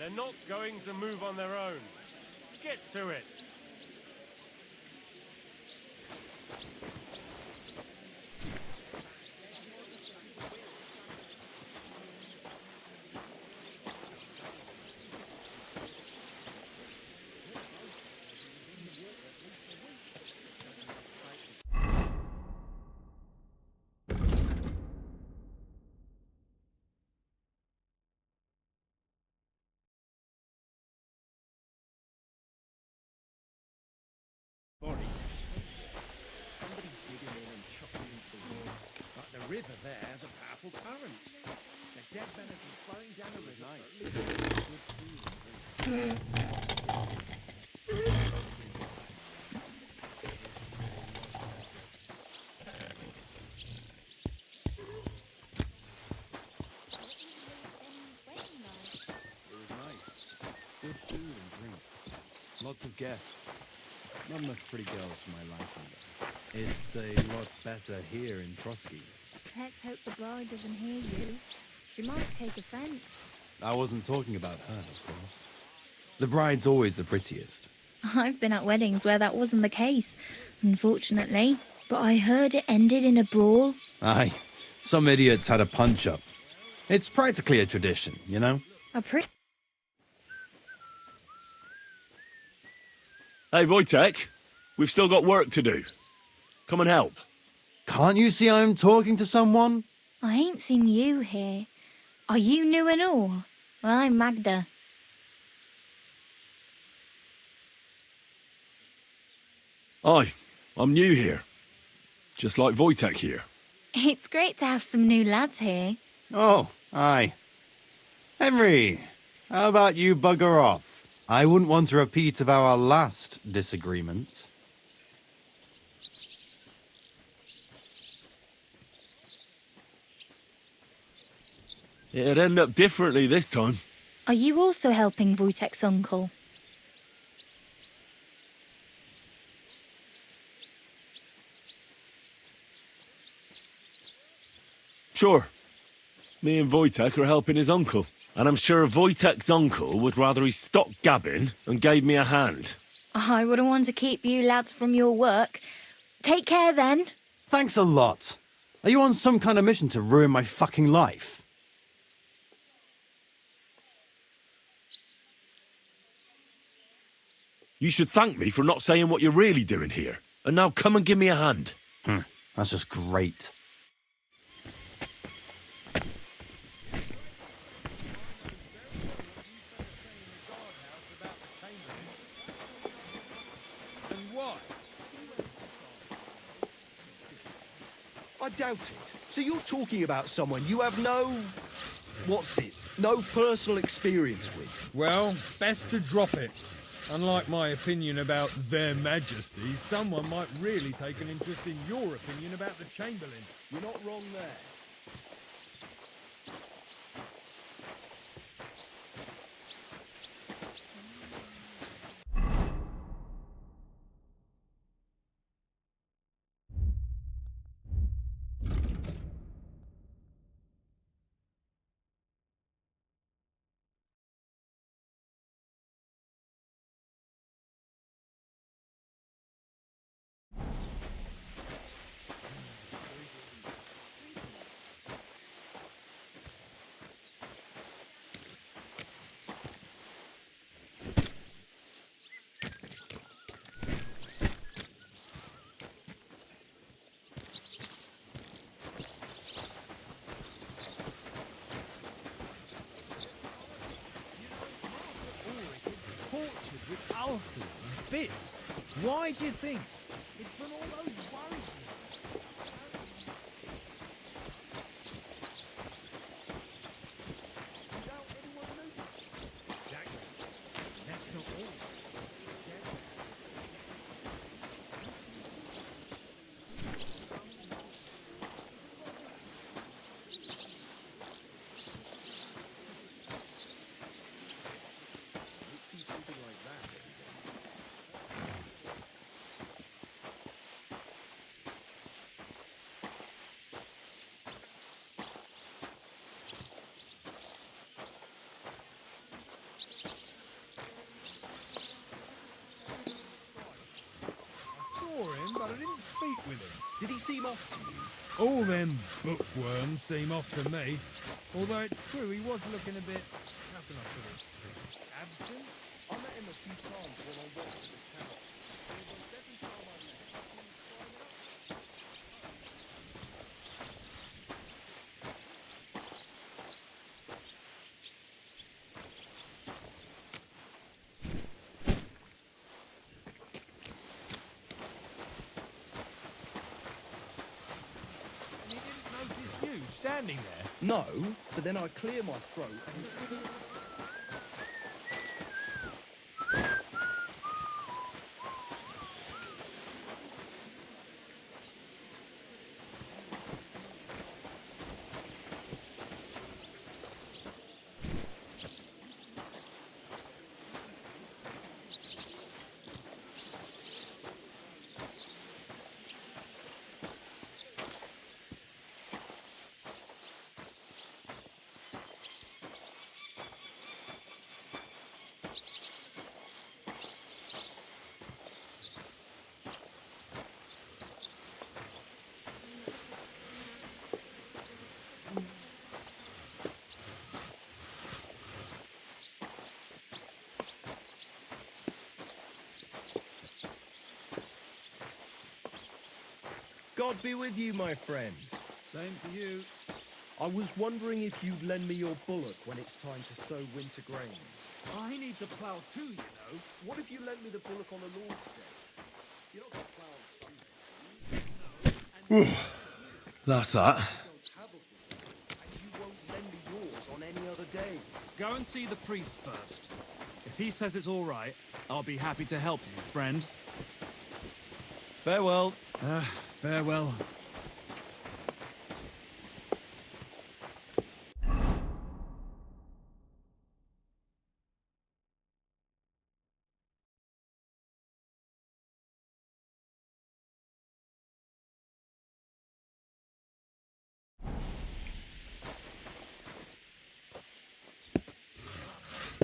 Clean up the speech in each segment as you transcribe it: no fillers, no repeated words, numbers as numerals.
They're not going to move on their own. Get to it. Somebody digging in and chopping into the wall. Like the river there has a powerful current. The dead men have been flowing down the river. It was nice. Good food and drink. Lots of guests. Not enough pretty girls for my liking, though. It's a lot better here in Trotsky. Let's hope the bride doesn't hear you. She might take offense. I wasn't talking about her, of course. The bride's always the prettiest. I've been at weddings where that wasn't the case, unfortunately. But I heard it ended in a brawl. Aye. Some idiots had a punch-up. It's practically a tradition, you know? Hey, Wojtek, we've still got work to do. Come and help. Can't you see I'm talking to someone? I ain't seen you here. Are you new and all? Well, I'm Magda. Aye, I'm new here. Just like Wojtek here. It's great to have some new lads here. Oh, aye. Henry, how about you bugger off? I wouldn't want a repeat of our last disagreement. It'd end up differently this time. Are you also helping Wojtek's uncle? Sure. Me and Wojtek are helping his uncle. And I'm sure Wojtek's uncle would rather he stopped gabbing and gave me a hand. I wouldn't want to keep you lads from your work. Take care then. Thanks a lot. Are you on some kind of mission to ruin my fucking life? You should thank me for not saying what you're really doing here. And now come and give me a hand. That's just great. I doubt it. So you're talking about someone you have no... no personal experience with? Well, best to drop it. Unlike my opinion about their majesty, someone might really take an interest in your opinion about the Chamberlain. You're not wrong there. With ulcers and fits. Why do you think? It's from all those worries. Jack, that's not all. speak with him. Did he seem off to you? All them bookworms seem off to me. Although it's true, he was looking a bit, how can I put it, absent? I met him a few times when I worked at this house. Almost every time I met him, he seemed crying out. And he didn't notice you standing there. No, but then I clear my throat and... God be with you, my friend. Same to you. I was wondering if you'd lend me your bullock when it's time to sow winter grains. I need to plough too, you know. What if you lent me the bullock on the Lord's Day? You're not going to plough on Sunday. That's that. You don't have a bullock, and you won't lend me yours on any other day. Go and see the priest first. If he says it's all right, I'll be happy to help you, friend. Farewell. Farewell.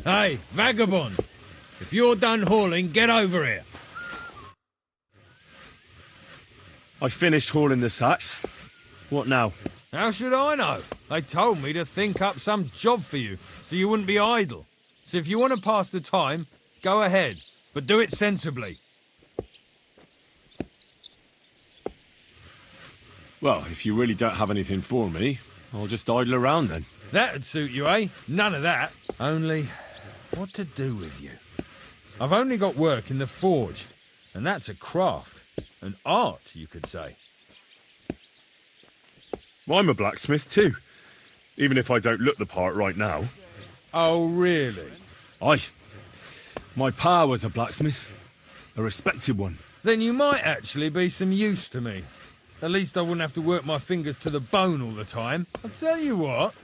Hey, vagabond! If you're done hauling, get over here. I finished hauling the sacks. What now? How should I know? They told me to think up some job for you, so you wouldn't be idle. So if you want to pass the time, go ahead, but do it sensibly. Well, if you really don't have anything for me, I'll just idle around then. That'd suit you, eh? None of that. Only, what to do with you? I've only got work in the forge, and that's a craft. An art, you could say. Well, I'm a blacksmith too, even if I don't look the part right now. Oh, really? Aye. My pa was a blacksmith, a respected one. Then you might actually be some use to me. At least I wouldn't have to work my fingers to the bone all the time. I'll tell you what,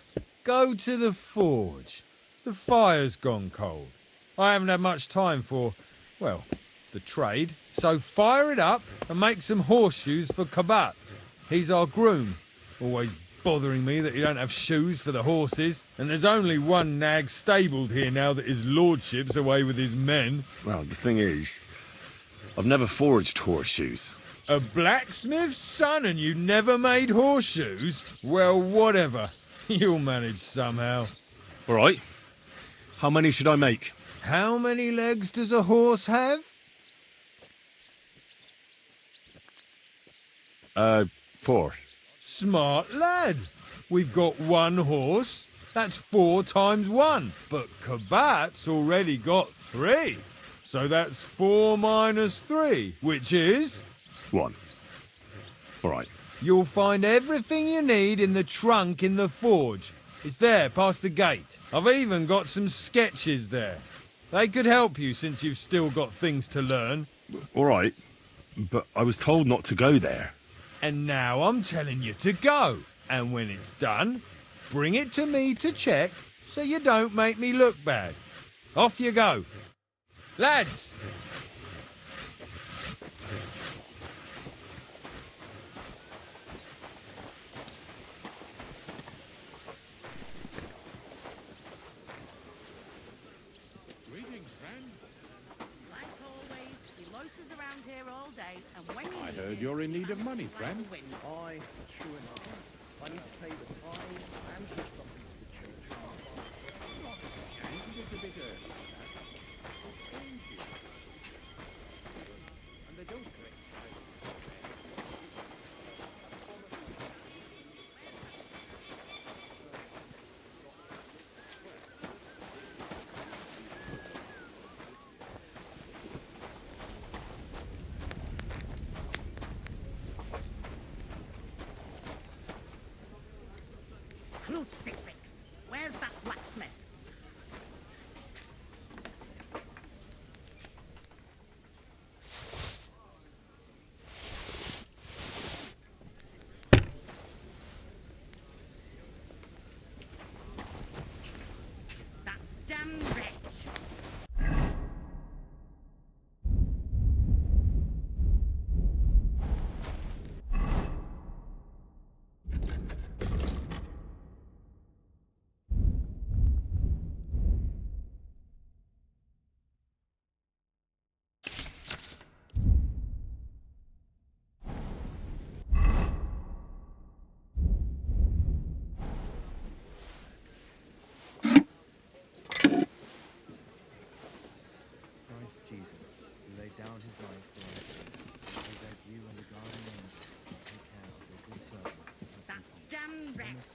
go to the forge. The fire's gone cold. I haven't had much time for, well, the trade. So fire it up and make some horseshoes for Kabat. He's our groom. Always bothering me that you don't have shoes for the horses. And there's only one nag stabled here now that his lordship's away with his men. Well, the thing is, I've never forged horseshoes. A blacksmith's son and you never made horseshoes? Well, whatever. You'll manage somehow. All right. How many should I make? How many legs does a horse have? 4. Smart lad. We've got one horse. That's 4 times 1. But Kabat's already got 3. So that's 4 minus 3, which is... 1. All right. You'll find everything you need in the trunk in the forge. It's there, past the gate. I've even got some sketches there. They could help you since you've still got things to learn. All right. But I was told not to go there. And now I'm telling you to go. And when it's done, bring it to me to check so you don't make me look bad. Off you go. Lads! Like always, he loiters around here all day, and when you heard you're in need of money, friend. Aye, true enough. I need to pay the tithe and give something to the church. Just a bit early. Thank you. And they don't collect Crucifix! Where's that blacksmith? That damn wretch! Christ Jesus, who laid down his life for us, I beg you and the guardian angel to take care of your good servant. That damn wretch!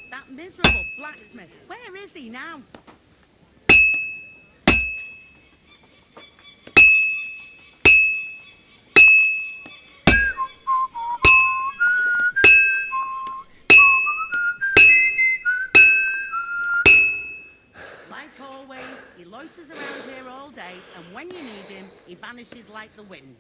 That miserable blacksmith! Where is he now? Like always, he loiters around here all day, and when you need him, he vanishes like the wind.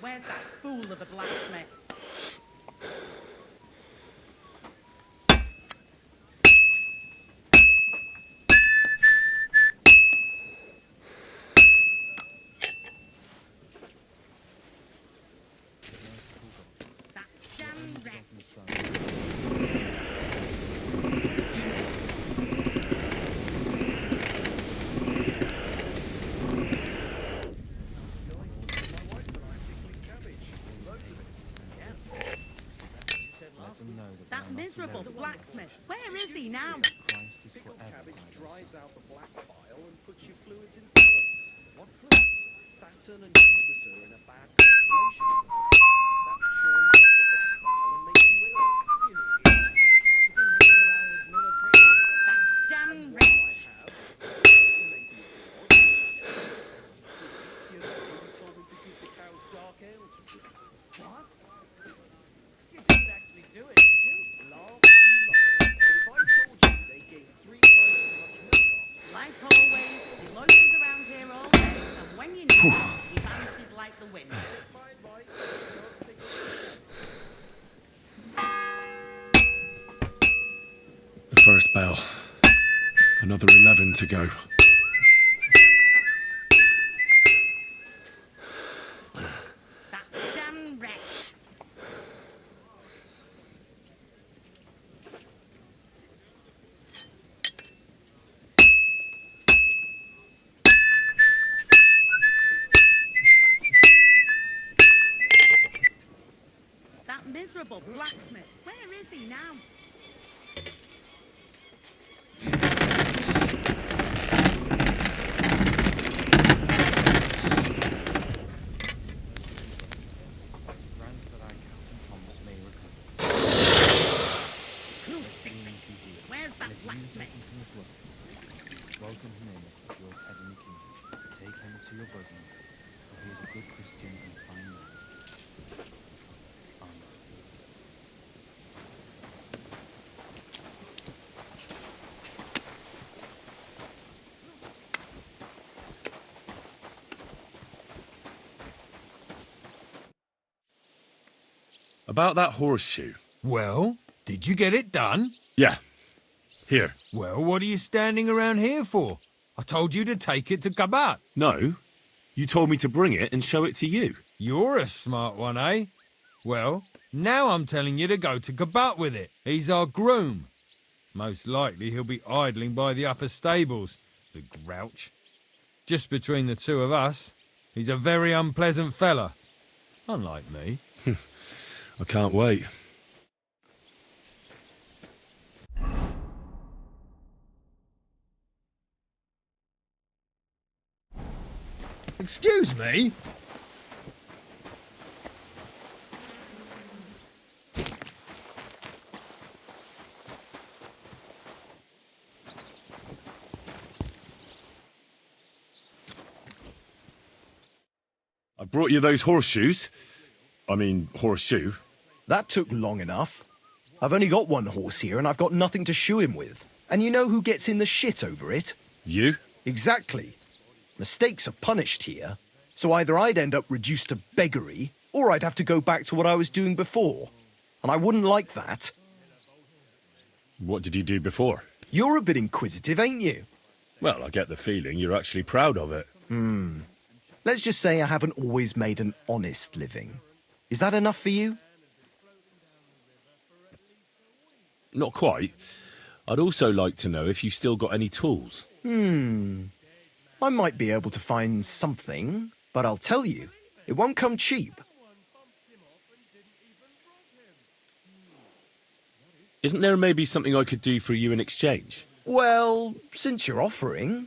Where's that fool of a blacksmith? That damn wretch! Let them know that That miserable blacksmith! Where is he now? Christ is Pickled forever cabbage by us. dries out the black bile and puts your fluids in balance. What fluid? Saturn and Jupiter in a bad constellation. That churns out the black bile and makes you ill. You know, you've been hanging around with military. That damn And what wretch! I have, estimating abroad, you told him to give the cows dark ale to drink. What? You didn't actually do it, did you? Laugh all you like. But if I told you they gave 3 times as much milk off, Like always, he loiters around here all day, and when you need him, he vanishes like the wind. my advice, don't pickle the cabbage. The first bell. Another 11 to go. That damn wretch! That miserable blacksmith! Where is he now? Grant that I, Captain Thomas, may recover. Crucifix! Where's that blacksmith? From his work. Welcome him in as your heavenly king. Take him to your bosom. he is a good Christian and fine man. Amen. About that horseshoe. Well, did you get it done? Yeah. Here. Well, what are you standing around here for? I told you to take it to Kabat. No. You told me to bring it and show it to you. You're a smart one, eh? Well, now I'm telling you to go to Kabat with it. He's our groom. Most likely he'll be idling by the upper stables, the grouch. Just between the two of us, he's a very unpleasant fella. Unlike me. I can't wait. Excuse me? I brought you those horseshoes. I mean, horseshoe. That took long enough. I've only got one horse here and I've got nothing to shoe him with. And you know who gets in the shit over it? You? Exactly. Mistakes are punished here. So either I'd end up reduced to beggary, or I'd have to go back to what I was doing before. And I wouldn't like that. What did you do before? You're a bit inquisitive, ain't you? Well, I get the feeling you're actually proud of it. Let's just say I haven't always made an honest living. Is that enough for you? Not quite. I'd also like to know if you still got any tools. I might be able to find something, but I'll tell you, it won't come cheap. Isn't there maybe something I could do for you in exchange? Well, since you're offering,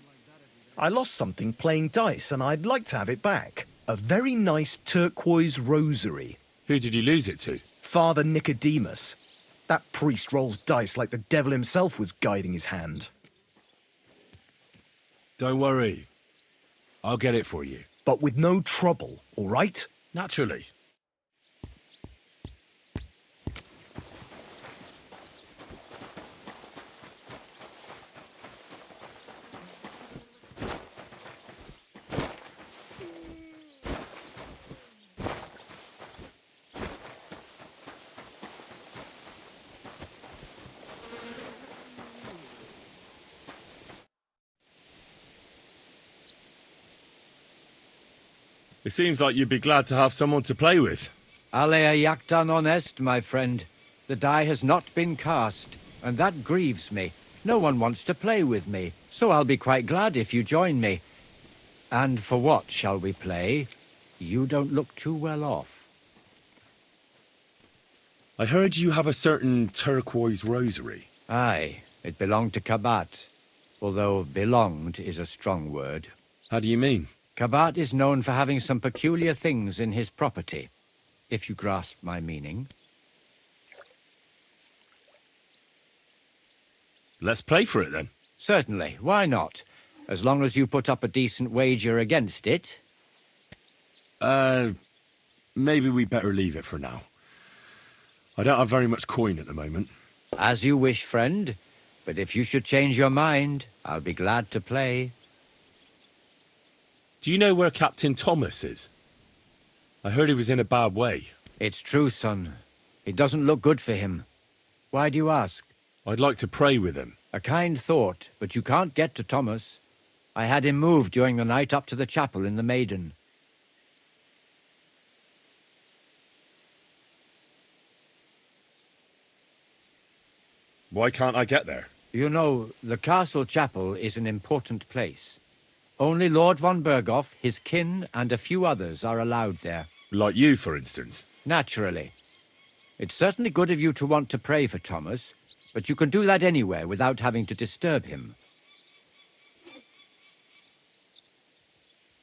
I lost something playing dice and I'd like to have it back. A very nice turquoise rosary. Who did you lose it to? Father Nicodemus. That priest rolls dice like the devil himself was guiding his hand. Don't worry. I'll get it for you. But with no trouble, all right? Naturally. It seems like you'd be glad to have someone to play with. Alea jactan honest, my friend. The die has not been cast, and that grieves me. No one wants to play with me, so I'll be quite glad if you join me. And for what shall we play? You don't look too well off. I heard you have a certain turquoise rosary. Aye, it belonged to Kabat, although belonged is a strong word. How do you mean? Kabat is known for having some peculiar things in his property, if you grasp my meaning. Let's play for it then. Certainly, why not? As long as you put up a decent wager against it. Maybe we better leave it for now. I don't have very much coin at the moment. As you wish, friend. But if you should change your mind, I'll be glad to play. Do you know where Captain Thomas is? I heard he was in a bad way. It's true, son. It doesn't look good for him. Why do you ask? I'd like to pray with him. A kind thought, but you can't get to Thomas. I had him moved during the night up to the chapel in the Maiden. Why can't I get there? You know, the castle chapel is an important place. Only Lord von Berghoff, his kin, and a few others are allowed there. Like you, for instance. Naturally. It's certainly good of you to want to pray for Thomas, but you can do that anywhere without having to disturb him.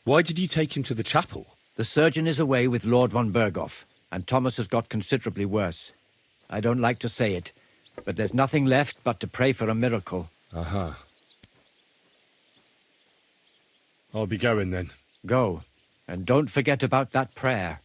Why did you take him to the chapel? The surgeon is away with Lord von Berghoff, and Thomas has got considerably worse. I don't like to say it, but there's nothing left but to pray for a miracle. I'll be going then. Go, And don't forget about that prayer.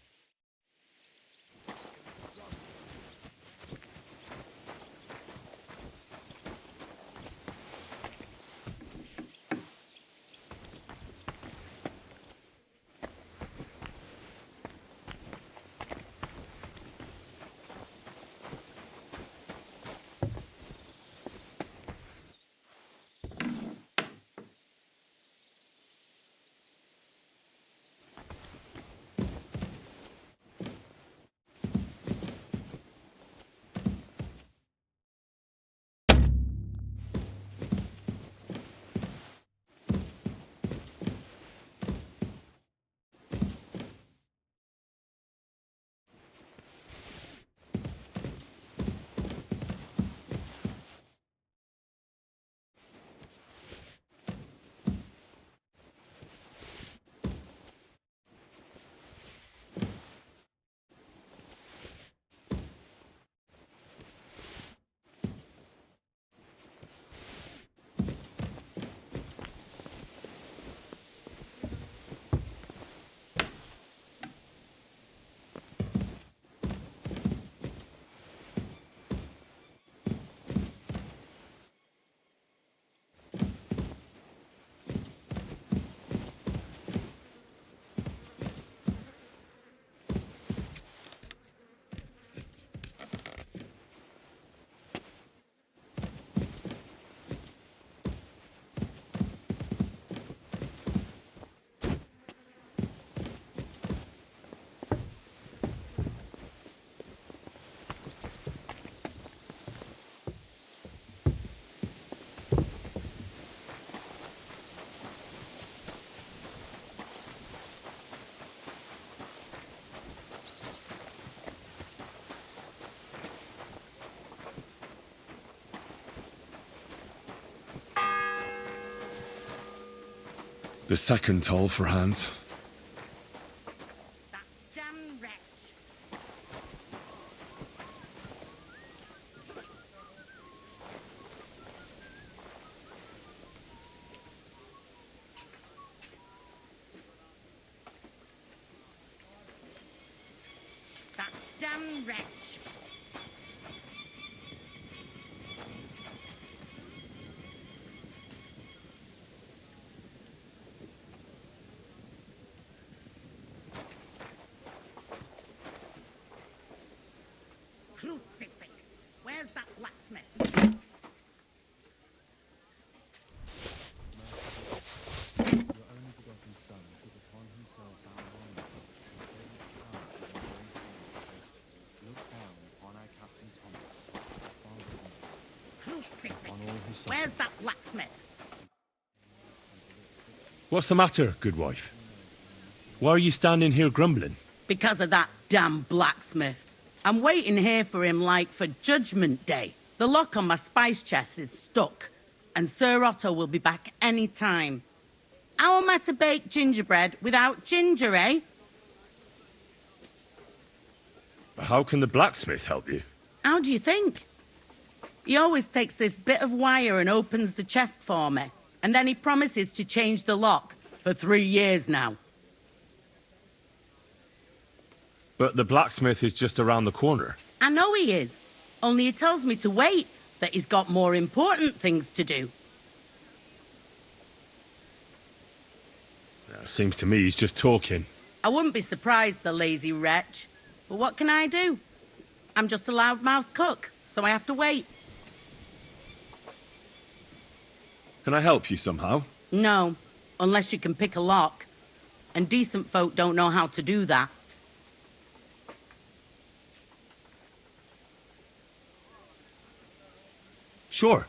The second toll for Hans. That damn wretch. That damn wretch. Crucifix. Where's that blacksmith? Crucifix. Where's that blacksmith? What's the matter, good wife? Why are you standing here grumbling? Because of that damn blacksmith. I'm waiting here for him like for Judgment Day. The lock on my spice chest is stuck, and Sir Otto will be back any time. How am I to bake gingerbread without ginger, eh? How can the blacksmith help you? How do you think? He always takes this bit of wire and opens the chest for me, and then he promises to change the lock for 3 years now. But the blacksmith is just around the corner. I know he is, only he tells me to wait, that he's got more important things to do. Seems to me he's just talking. I wouldn't be surprised, the lazy wretch. But what can I do? I'm just a loudmouth cook, so I have to wait. Can I help you somehow? No, unless you can pick a lock. And decent folk don't know how to do that. Sure.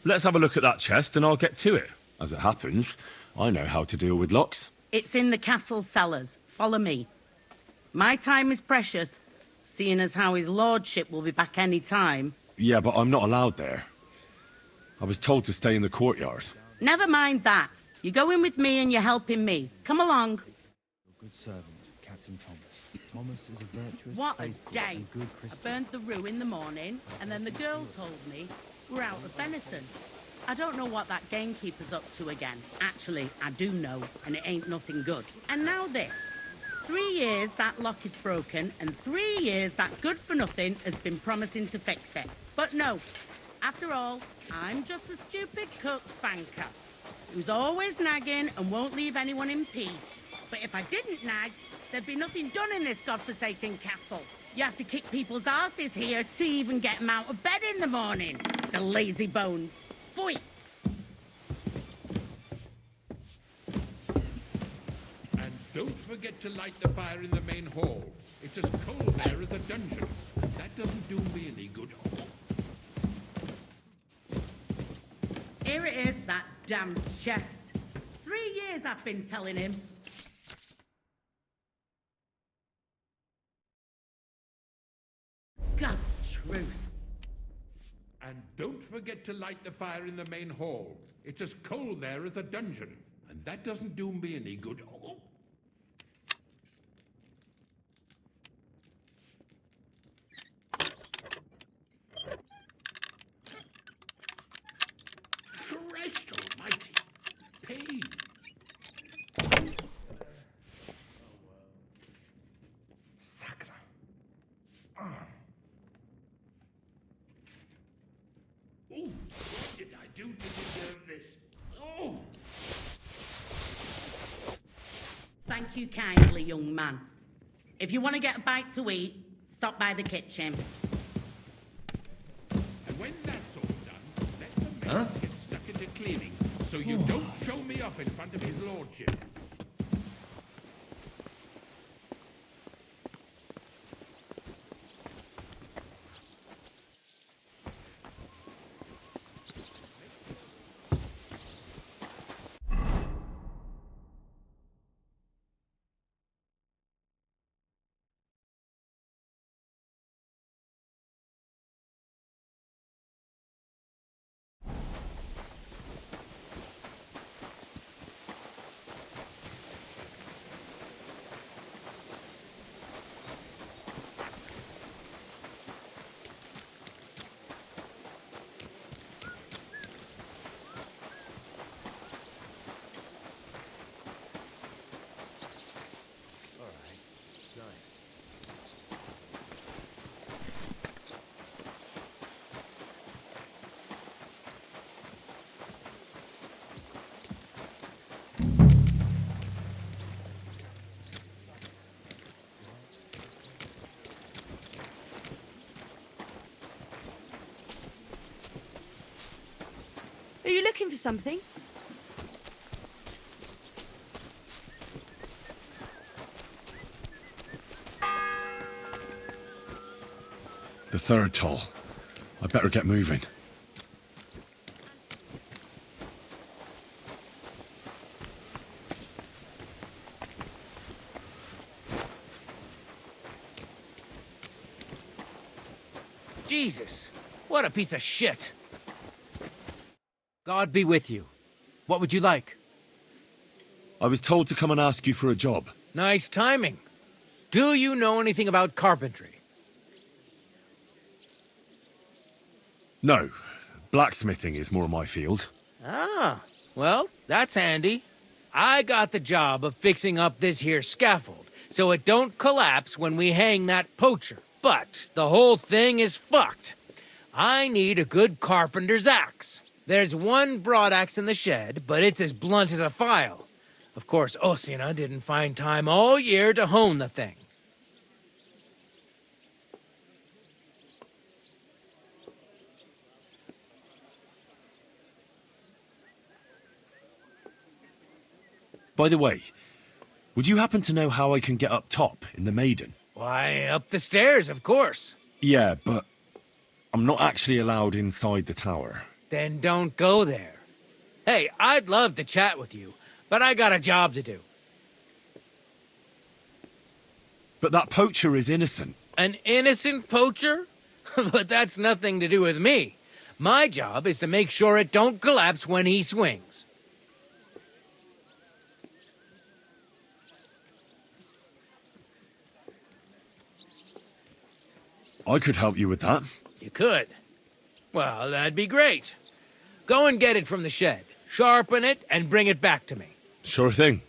Let's have a look at that chest and I'll get to it. As it happens, I know how to deal with locks. It's in the castle cellars. Follow me. My time is precious, seeing as how his lordship will be back any time. Yeah, but I'm not allowed there. I was told to stay in the courtyard. Never mind that. You go in with me and you're helping me. Come along. Your good servant, Captain Thomas. Thomas is a virtuous, What a faithful, day. and good I Christian. burned the rue in the morning, and then the girl told me we're out of venison. I don't know what that gamekeeper's up to again. Actually, I do know, and it ain't nothing good. And now this. 3 years that lock is broken, and 3 years that good-for-nothing has been promising to fix it. But no. After all, I'm just a stupid cook fanker who's always nagging and won't leave anyone in peace. But if I didn't nag, there'd be nothing done in this godforsaken castle. You have to kick people's asses here to even get them out of bed in the morning. The lazy bones. Boy! And don't forget to light the fire in the main hall. It's as cold there as a dungeon. And that doesn't do me any good. Here it is, that damn chest. 3 years I've been telling him. God's truth. And don't forget to light the fire in the main hall. It's as cold there as a dungeon. And that doesn't do me any good. Christ almighty. Pain. Sacra. Oh, what did I do to deserve this? Oh! Thank you kindly, young man. If you want to get a bite to eat, stop by the kitchen. And when that's all done, let the men get stuck into cleaning, so you don't show me off in front of his lordship. Are you looking for something? The third toll. I better get moving. Jesus, what a piece of shit. God be with you. What would you like? I was told to come and ask you for a job. Nice timing. Do you know anything about carpentry? No. Blacksmithing is more my field. Ah, well, that's handy. I got the job of fixing up this here scaffold, so it don't collapse when we hang that poacher. But the whole thing is fucked. I need a good carpenter's axe. There's one broadaxe in the shed, but it's as blunt as a file. Of course, Osina didn't find time all year to hone the thing. By the way, would you happen to know how I can get up top in the Maiden? Why, up the stairs, of course. Yeah, but I'm not actually allowed inside the tower. Then don't go there. Hey, I'd love to chat with you, but I got a job to do. But that poacher is innocent. An innocent poacher? But that's nothing to do with me. My job is to make sure it don't collapse when he swings. I could help you with that. You could. Well, that'd be great. Go and get it from the shed. Sharpen it and bring it back to me. Sure thing.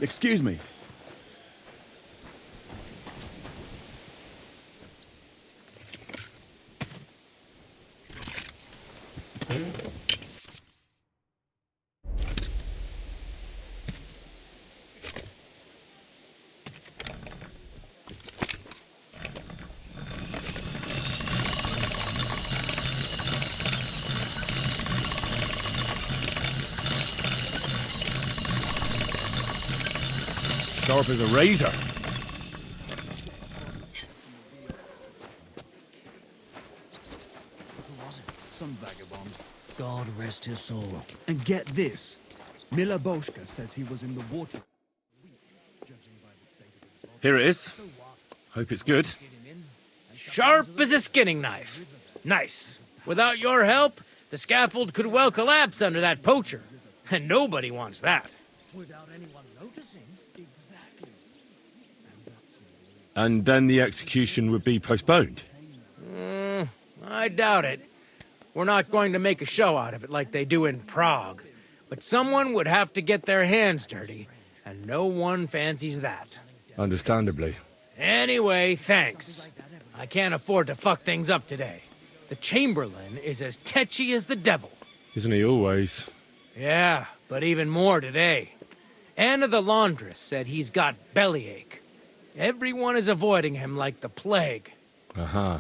Excuse me. Sharp as a razor. Some vagabond. God rest his soul. And get this. Miller Boschka says he was in the water. Here it is. Hope it's good. Sharp as a skinning knife. Nice. Without your help, the scaffold could well collapse under that poacher. And nobody wants that. Without anyone noticing. Exactly. And then the execution would be postponed. I doubt it. We're not going to make a show out of it like they do in Prague. But someone would have to get their hands dirty, and no one fancies that. Understandably. Anyway, thanks. I can't afford to fuck things up today. The Chamberlain is as tetchy as the devil. Isn't he always? Yeah, but even more today. Anna the laundress said he's got bellyache. Everyone is avoiding him like the plague. Uh-huh.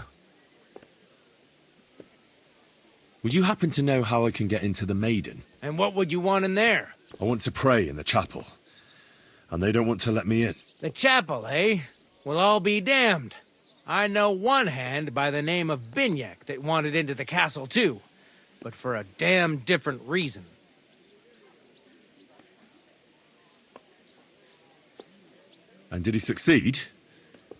Would you happen to know how I can get into the Maiden? And what would you want in there? I want to pray in the chapel. And they don't want to let me in. The chapel, eh? Well, I'll be damned. I know one hand by the name of Binyek that wanted into the castle too. But for a damn different reason. And did he succeed?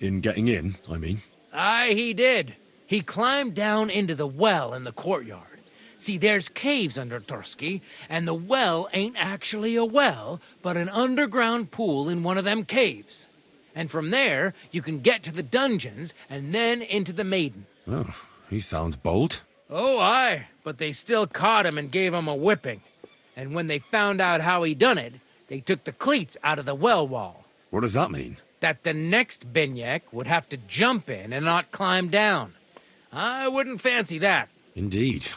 In getting in, I mean. Aye, he did. He climbed down into the well in the courtyard. See, there's caves under Torsky, and the well ain't actually a well, but an underground pool in one of them caves. And from there, you can get to the dungeons, and then into the Maiden. Oh, he sounds bold. Oh, aye, but they still caught him and gave him a whipping. And when they found out how he done it, they took the cleats out of the well wall. What does that mean? That the next Binyek would have to jump in and not climb down. I wouldn't fancy that. Indeed.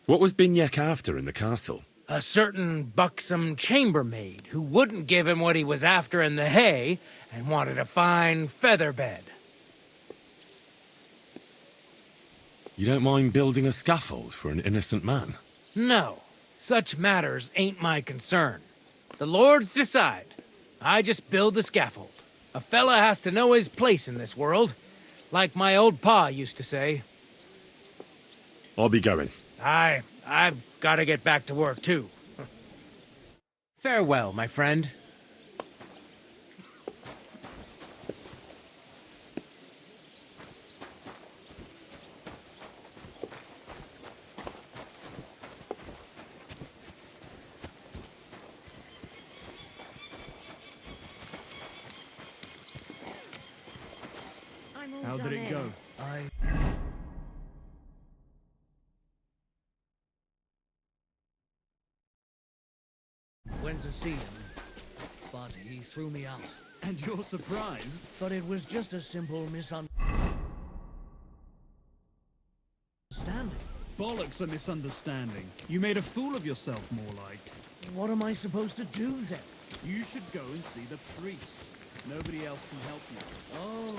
What was Binyek after in the castle? A certain buxom chambermaid who wouldn't give him what he was after in the hay and wanted a fine feather bed. You don't mind building a scaffold for an innocent man? No, such matters ain't my concern. The lords decide. I just build the scaffold. A fella has to know his place in this world, like my old pa used to say. I'll be going. I've got to get back to work too. Farewell, my friend. How did it go? Went to see him, but he threw me out. And you're surprised? But it was just a simple misunderstanding. Bollocks a misunderstanding. You made a fool of yourself, more like. What am I supposed to do then? You should go and see the priest. Nobody else can help you. Oh,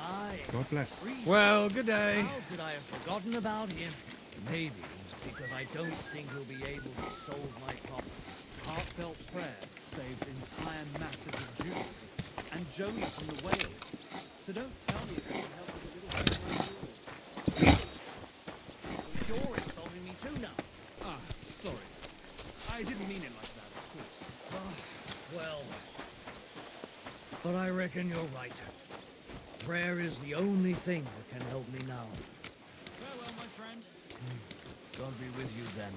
aye. God bless. Priest. Well, good day. How could I have forgotten about him? Maybe because I don't think he'll be able to solve my problem. Heartfelt prayer saved entire masses of Jews. And Jonas and the whale. So don't tell me it can help with a little bit of You're insulting me too now. Ah, sorry. I didn't mean it like that, of course. Well, But I reckon you're right. Prayer is the only thing that can help me now. Farewell, my friend. God be with you then.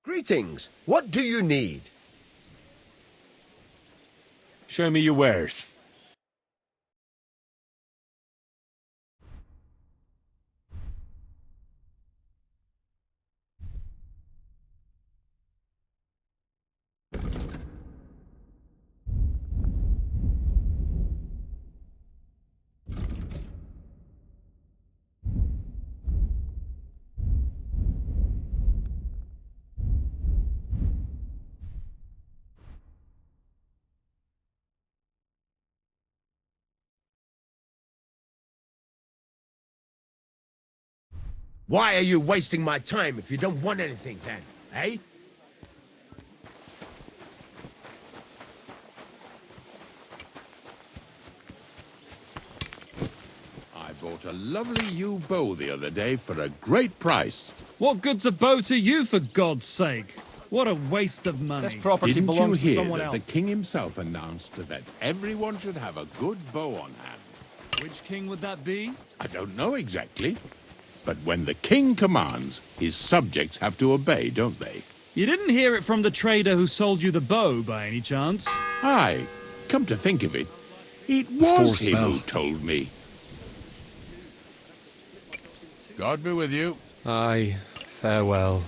Greetings. What do you need? Show me your wares. Why are you wasting my time if you don't want anything then, eh? I bought a lovely new bow the other day for a great price. What good's a bow to you, for God's sake? What a waste of money. Didn't you hear that the king himself announced that everyone should have a good bow on hand? Which king would that be? I don't know exactly. But when the king commands, his subjects have to obey, don't they? You didn't hear it from the trader who sold you the bow, by any chance? Aye, come to think of it, it was him who told me. God be with you. Aye, farewell.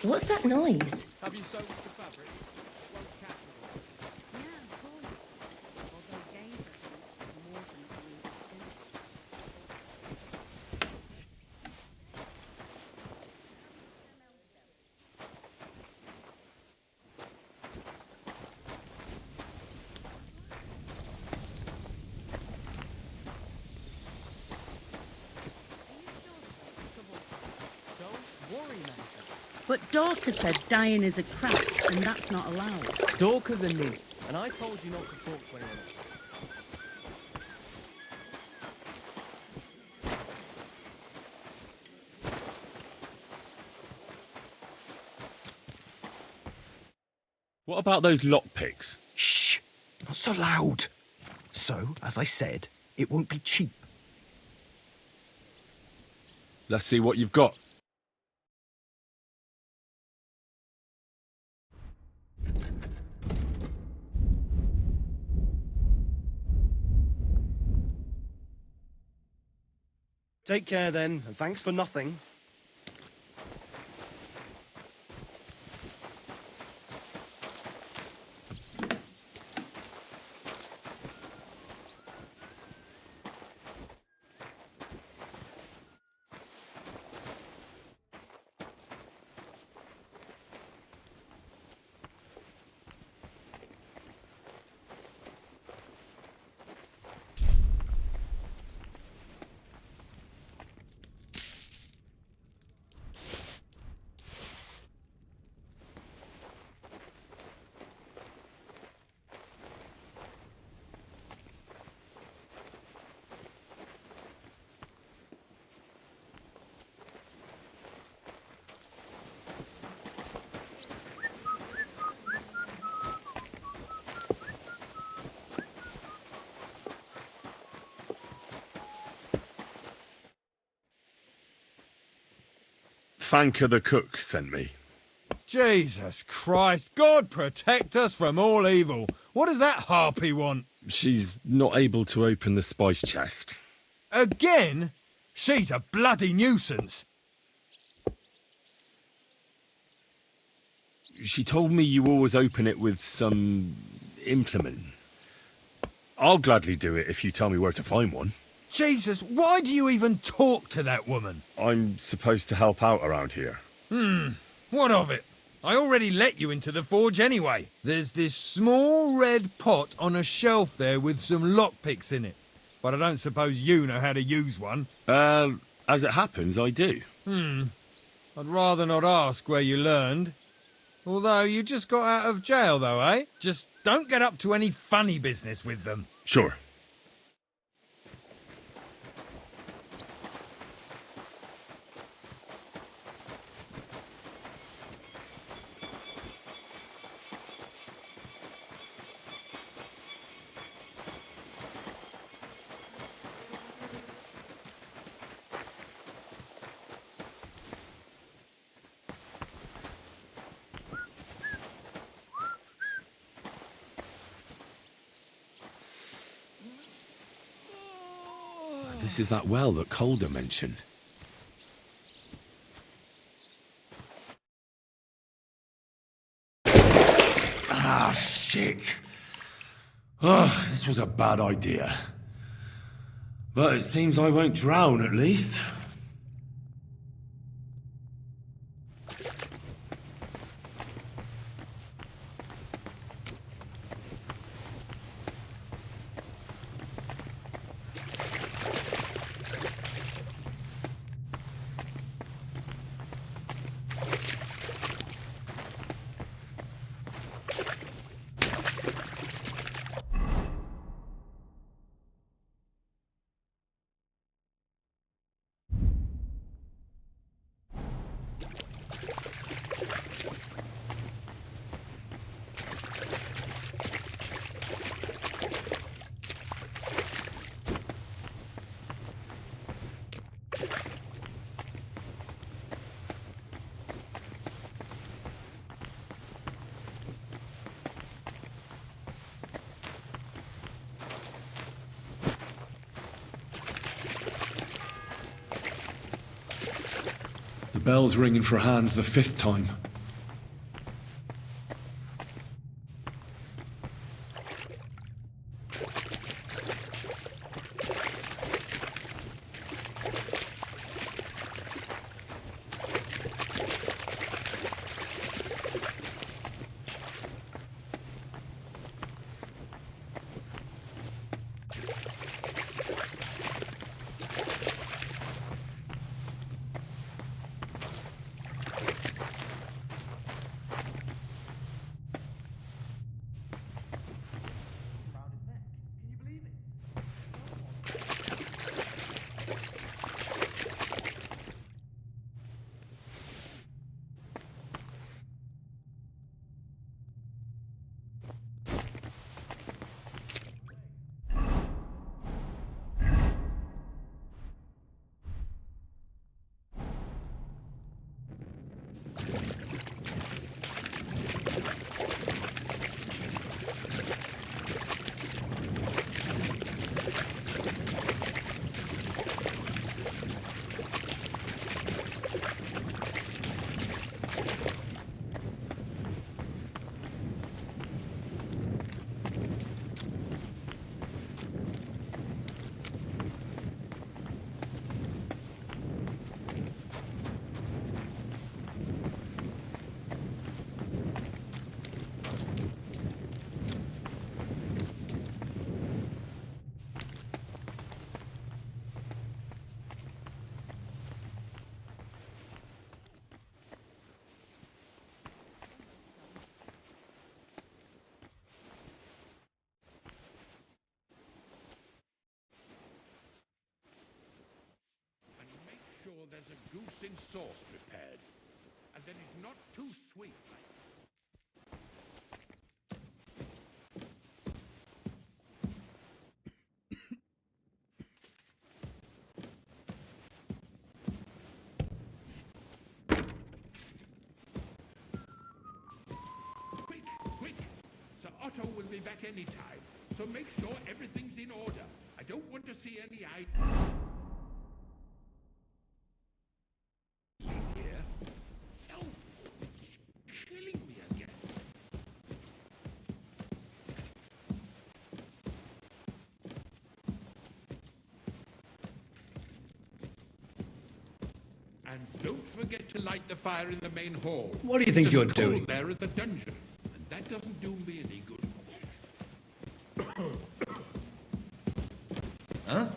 What's that noise? Have you soaked the fabric? But Dorcas said dying is a craft, and that's not allowed. Dorcas a nymph, and I told you not to talk to anyone else. What about those lockpicks? Shh! Not so loud. So, as I said, it won't be cheap. Let's see what you've got. Take care then, and thanks for nothing. Fanker the cook sent me. Jesus Christ, God protect us from all evil. What does that harpy want? She's not able to open the spice chest. Again? She's a bloody nuisance. She told me you always open it with some implement. I'll gladly do it if you tell me where to find one. Jesus, why do you even talk to that woman? I'm supposed to help out around here. What of it? I already let you into the forge anyway. There's this small red pot on a shelf there with some lockpicks in it. But I don't suppose you know how to use one. As it happens, I do. I'd rather not ask where you learned. Although you just got out of jail though, eh? Just don't get up to any funny business with them. Sure. This is that well that Calder mentioned. Ah, shit. Oh, this was a bad idea. But it seems I won't drown, at least. The bell's ringing for hands the 5th time. Sure there's a goose in sauce prepared, and that it's not too sweet. Quick, quick! Sir Otto will be back any time, so make sure everything's in order. I don't want to see any here. Oh, it's killing me again. And don't forget to light the fire in the main hall. What do you think It's you're as cold doing? There is a dungeon, and that doesn't do me any good. Huh?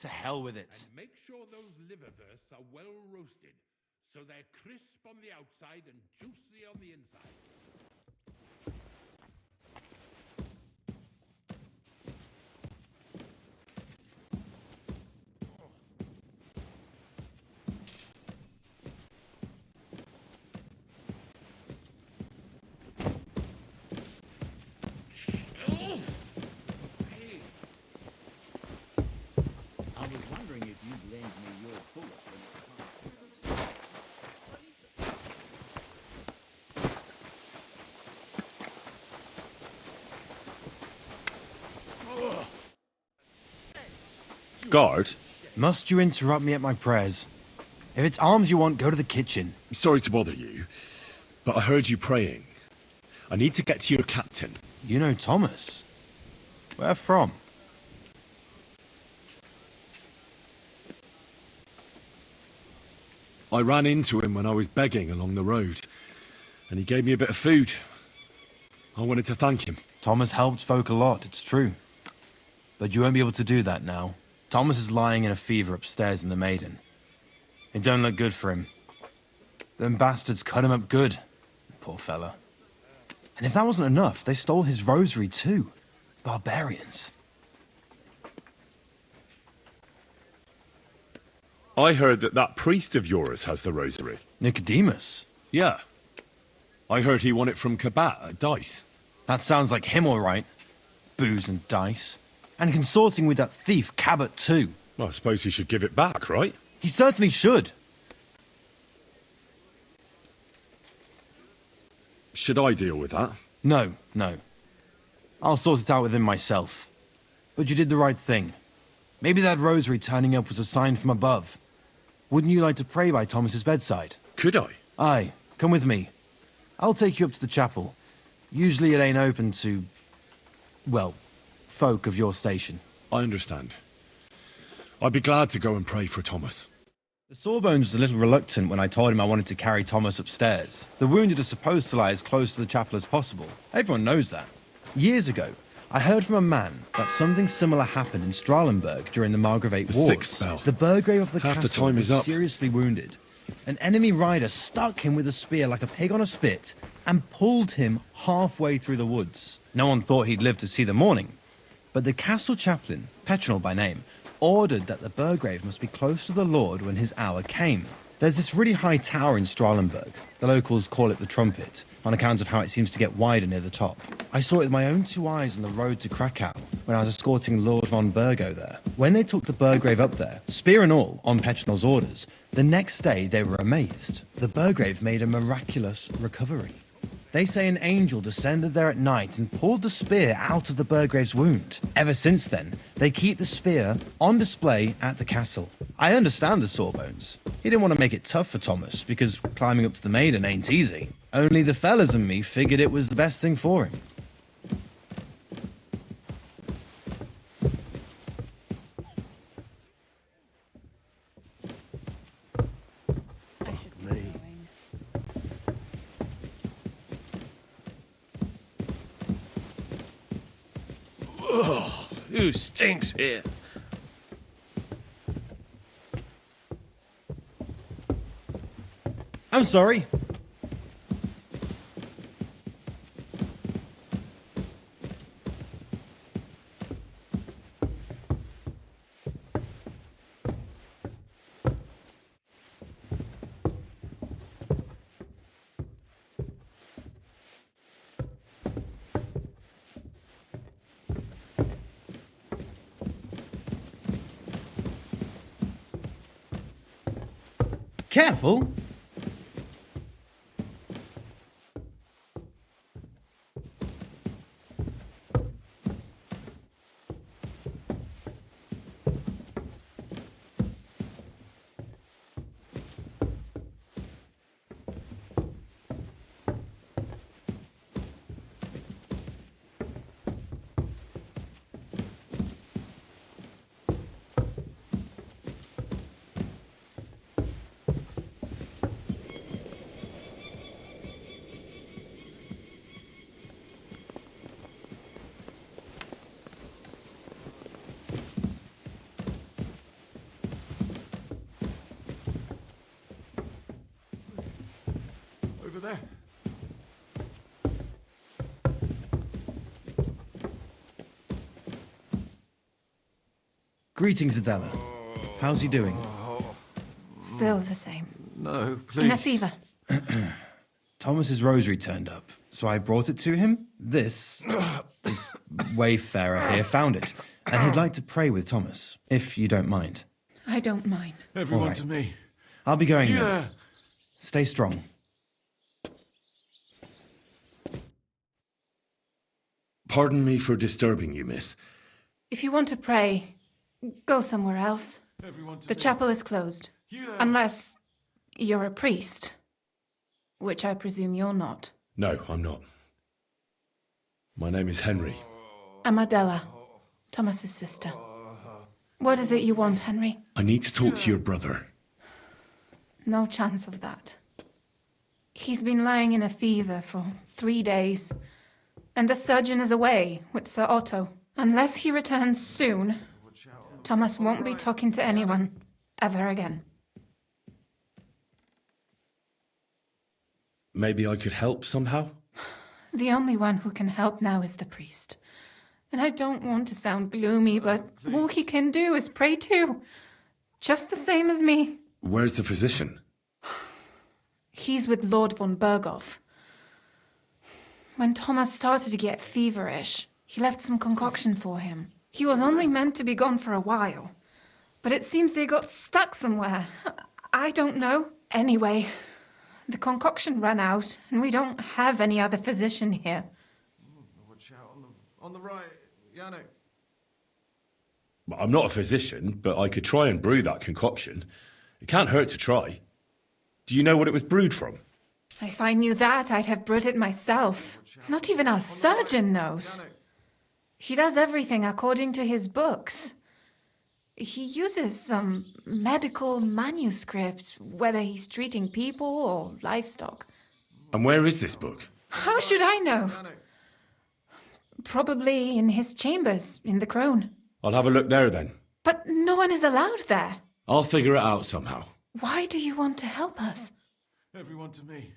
To hell with it. And make sure those liverwursts are well roasted, so they're crisp on the outside and juicy on the inside. I was wondering if you'd lend me your bullet when it Guard? Must you interrupt me at my prayers? If it's arms you want, go to the kitchen. Sorry to bother you, but I heard you praying. I need to get to your captain. You know Thomas? Where from? I ran into him when I was begging along the road, and he gave me a bit of food. I wanted to thank him. Thomas helped folk a lot, it's true. But you won't be able to do that now. Thomas is lying in a fever upstairs in the Maiden. It don't look good for him. Them bastards cut him up good. Poor fella. And if that wasn't enough, they stole his rosary too. Barbarians. I heard that priest of yours has the rosary. Nicodemus? Yeah. I heard he won it from Kabat at Dice. That sounds like him all right. Booze and dice. And consorting with that thief Cabot too. Well, I suppose he should give it back, right? He certainly should. Should I deal with that? No, no. I'll sort it out with him myself. But you did the right thing. Maybe that rosary turning up was a sign from above. Wouldn't you like to pray by Thomas's bedside? Could I? Aye, come with me. I'll take you up to the chapel. Usually it ain't open to, well, folk of your station. I understand. I'd be glad to go and pray for Thomas. The Sawbones was a little reluctant when I told him I wanted to carry Thomas upstairs. The wounded are supposed to lie as close to the chapel as possible. Everyone knows that. Years ago, I heard from a man that something similar happened in Strahlenberg during the Margravate Wars. Sixth spell. The Burgrave of the Half the castle time was is up. seriously wounded. An enemy rider stuck him with a spear like a pig on a spit and pulled him halfway through the woods. No one thought he'd live to see the morning. But the castle chaplain, Petronel by name, ordered that the Burgrave must be close to the Lord when his hour came. There's this really high tower in Strahlenberg. The locals call it the Trumpet, on account of how it seems to get wider near the top. I saw it with my own two eyes on the road to Krakow when I was escorting Lord von Burgo there. When they took the Burgrave up there, spear and all, on Petronel's orders, the next day they were amazed. The Burgrave made a miraculous recovery. They say an angel descended there at night and pulled the spear out of the Burgrave's wound. Ever since then, they keep the spear on display at the castle. I understand the Sawbones. He didn't want to make it tough for Thomas, because climbing up to the Maiden ain't easy. Only the fellas and me figured it was the best thing for him. Ugh, who stinks here? I'm sorry. Careful! Over there. Greetings, Adela. How's he doing? Still the same. No, In a fever. Thomas's rosary turned up, so I brought it to him. This wayfarer here found it, and he'd like to pray with Thomas, if you don't mind. I don't mind. Everyone All right. to me. I'll be going now. Yeah. Stay strong. Pardon me for disturbing you, miss. If you want to pray, go somewhere else. The chapel is closed. Unless you're a priest. Which I presume you're not. No, I'm not. My name is Henry. I'm Adela, Thomas's sister. What is it you want, Henry? I need to talk to your brother. No chance of that. He's been lying in a fever for 3 days. And the surgeon is away with Sir Otto. Unless he returns soon, Thomas won't be talking to anyone ever again. Maybe I could help somehow? The only one who can help now is the priest. And I don't want to sound gloomy, but all he can do is pray too. Just the same as me. Where's the physician? He's with Lord von Berghoff. When Thomas started to get feverish, he left some concoction for him. He was only meant to be gone for a while. But it seems they got stuck somewhere. I don't know. Anyway, the concoction ran out, and we don't have any other physician here. Watch out on the right, Yannick. I'm not a physician, but I could try and brew that concoction. It can't hurt to try. Do you know what it was brewed from? If I knew that, I'd have brewed it myself. Not even our surgeon knows. He does everything according to his books. He uses some medical manuscript, whether he's treating people or livestock. And where is this book? How should I know? Probably in his chambers, in the Crone. I'll have a look there then. But no one is allowed there. I'll figure it out somehow. Why do you want to help us? Everyone to me.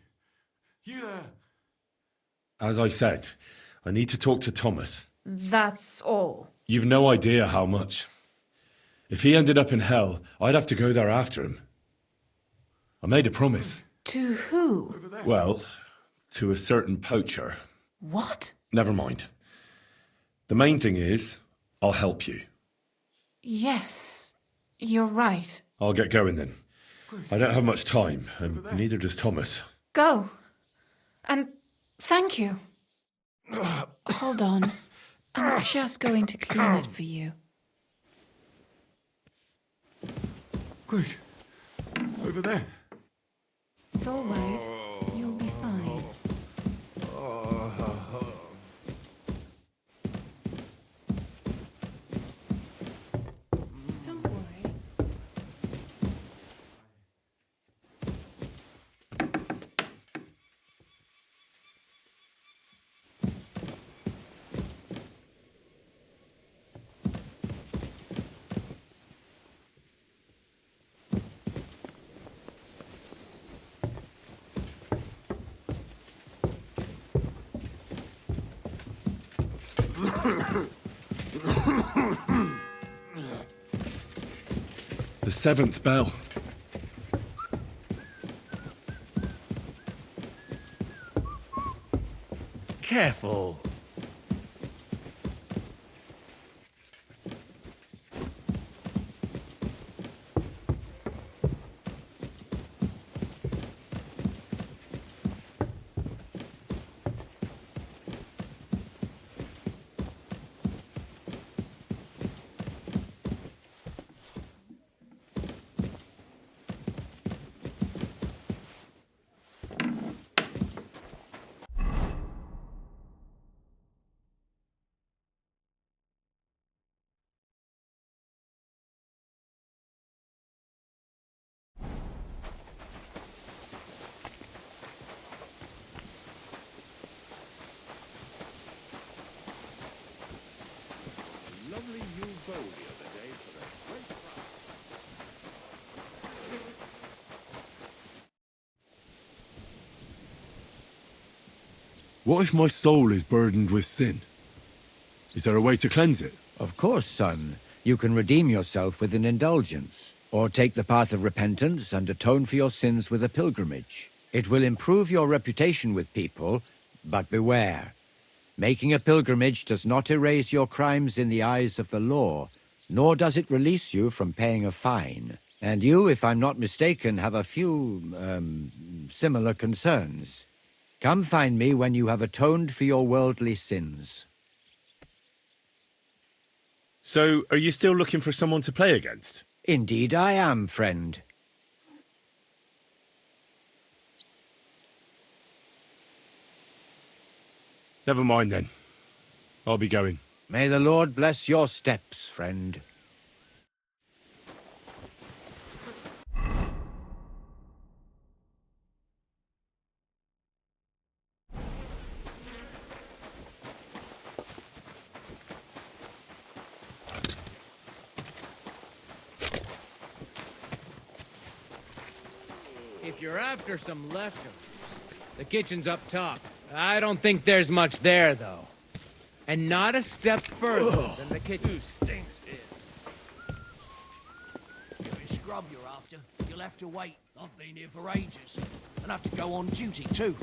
You there. As I said, I need to talk to Thomas. That's all. You've no idea how much. If he ended up in hell, I'd have to go there after him. I made a promise. To who? Well, to a certain poacher. What? Never mind. The main thing is, I'll help you. Yes, you're right. I'll get going then. I don't have much time, and neither does Thomas. Go. And thank you. Hold on. I'm just going to clean it for you. Quick. Over there. It's all right. You'll be fine. Don't worry. The seventh bell. Careful. What if my soul is burdened with sin? Is there a way to cleanse it? Of course, son. You can redeem yourself with an indulgence, or take the path of repentance and atone for your sins with a pilgrimage. It will improve your reputation with people, but beware. Making a pilgrimage does not erase your crimes in the eyes of the law, nor does it release you from paying a fine. And you, if I'm not mistaken, have a few, similar concerns. Come find me when you have atoned for your worldly sins. So, are you still looking for someone to play against? Indeed I am, friend. Never mind then. I'll be going. May the Lord bless your steps, friend. If you're after some leftovers, the kitchen's up top. I don't think there's much there, though. And not a step further than the kitchen. Stinks here. If it's scrub you're after, you'll have to wait. I've been here for ages. And have to go on duty too.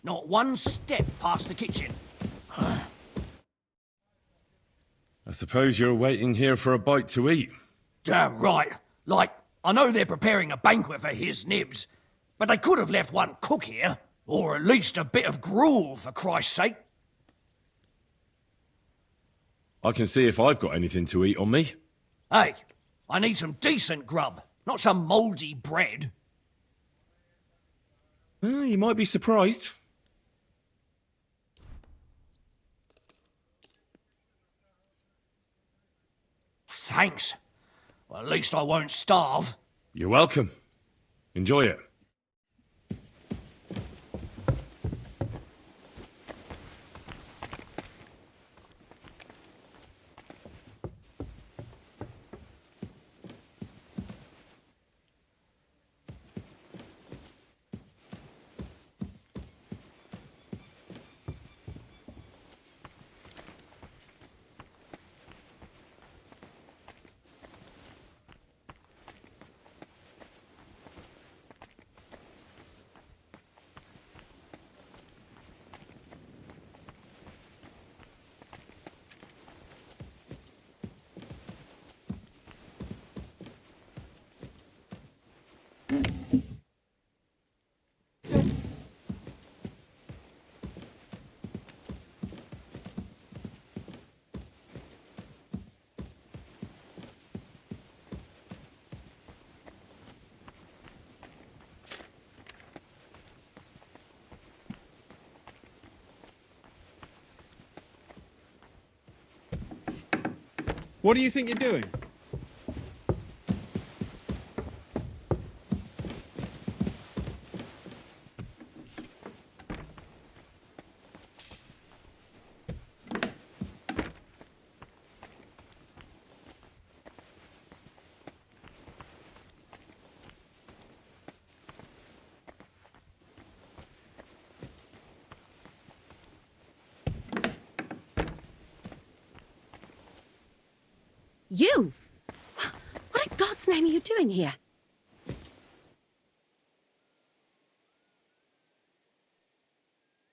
Not one step past the kitchen. I suppose you're waiting here for a bite to eat. Damn right. Like, I know they're preparing a banquet for his nibs, but they could have left one cook here, or at least a bit of gruel, for Christ's sake. I can see if I've got anything to eat on me. Hey, I need some decent grub, not some mouldy bread. Well, you might be surprised. Thanks. Well, at least I won't starve. You're welcome. Enjoy it. What do you think you're doing? You? What in God's name are you doing here?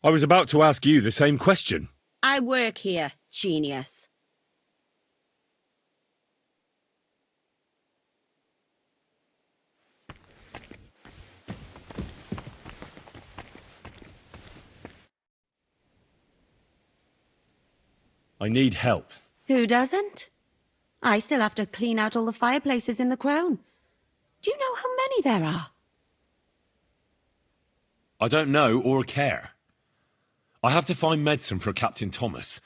I was about to ask you the same question. I work here, genius. I need help. Who doesn't? I still have to clean out all the fireplaces in the crown. Do you know how many there are? I don't know or care. I have to find medicine for Captain Thomas.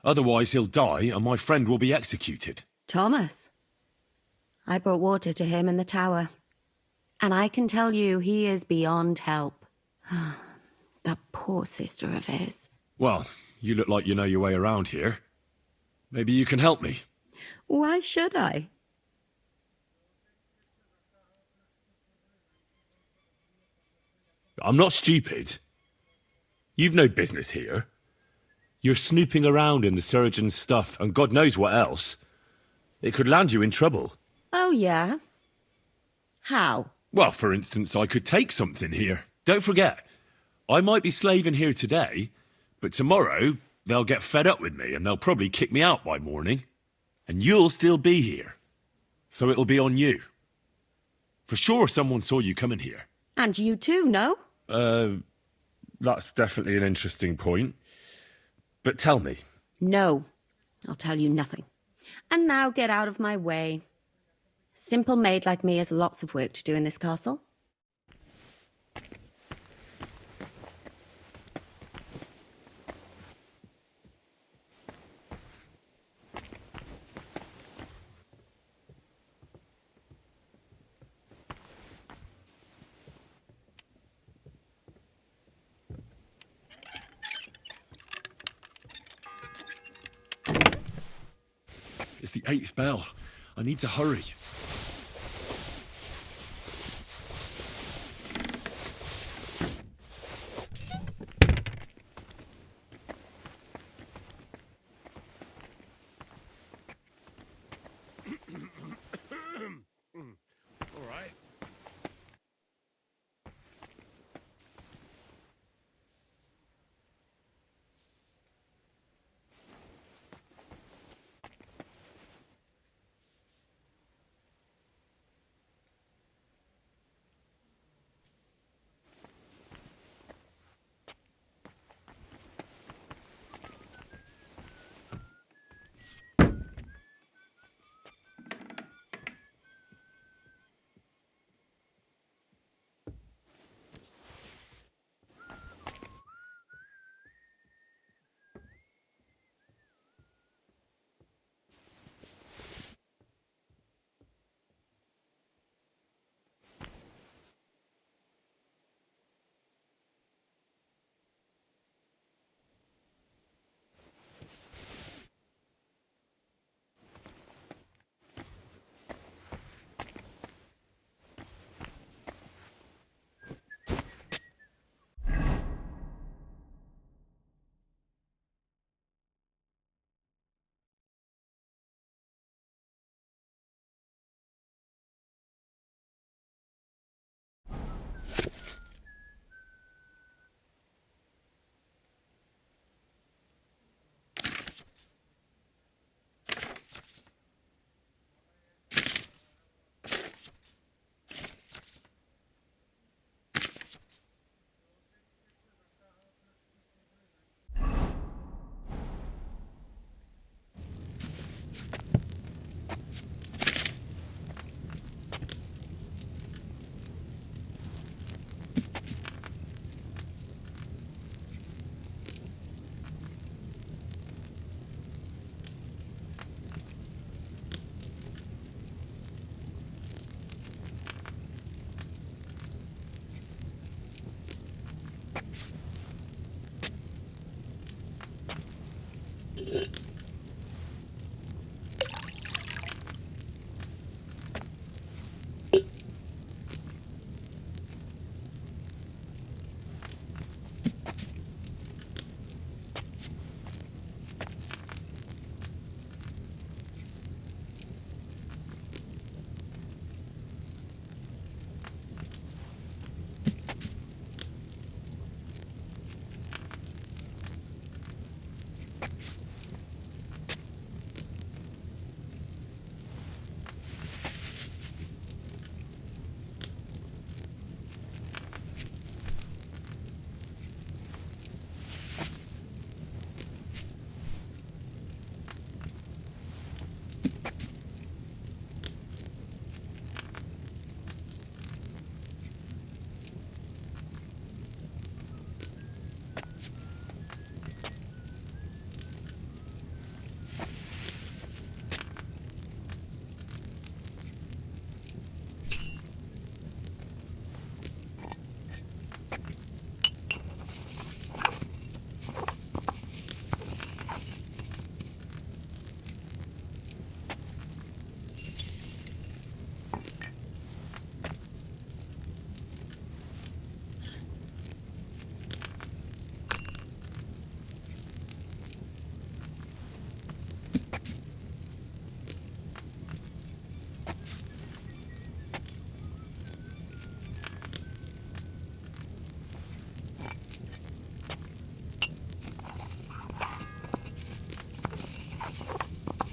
Otherwise he'll die and my friend will be executed. Thomas? I brought water to him in the tower. And I can tell you he is beyond help. That poor sister of his. Well, you look like you know your way around here. Maybe you can help me. Why should I? I'm not stupid. You've no business here. You're snooping around in the surgeon's stuff, and God knows what else. It could land you in trouble. Oh, yeah? How? Well, for instance, I could take something here. Don't forget, I might be slaving here today, but tomorrow they'll get fed up with me and they'll probably kick me out by morning. And you'll still be here. So it'll be on you. For sure someone saw you coming here. And you too, no? That's definitely an interesting point. But tell me. No, I'll tell you nothing. And now get out of my way. Simple maid like me has lots of work to do in this castle. It's the 8th bell. I need to hurry. All right.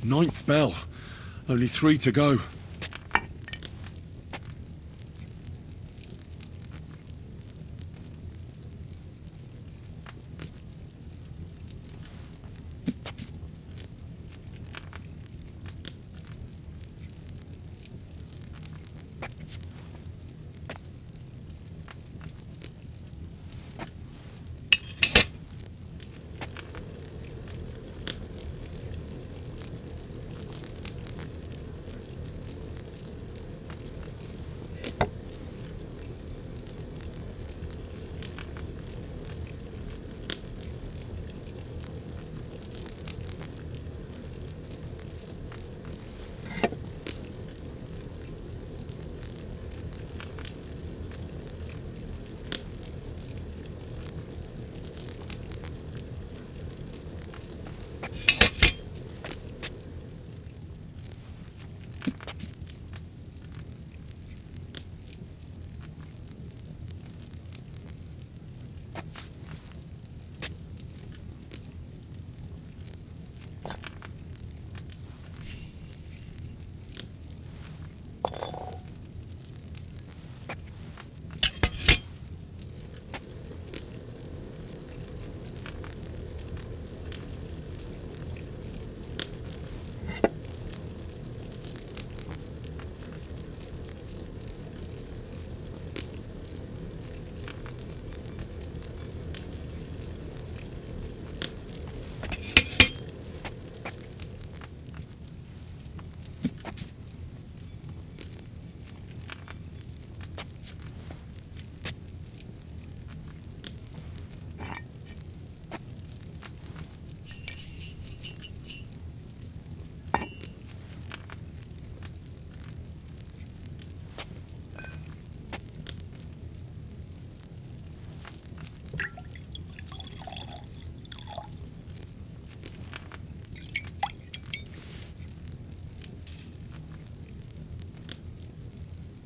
Ninth bell. Only 3 to go.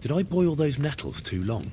Did I boil those nettles too long?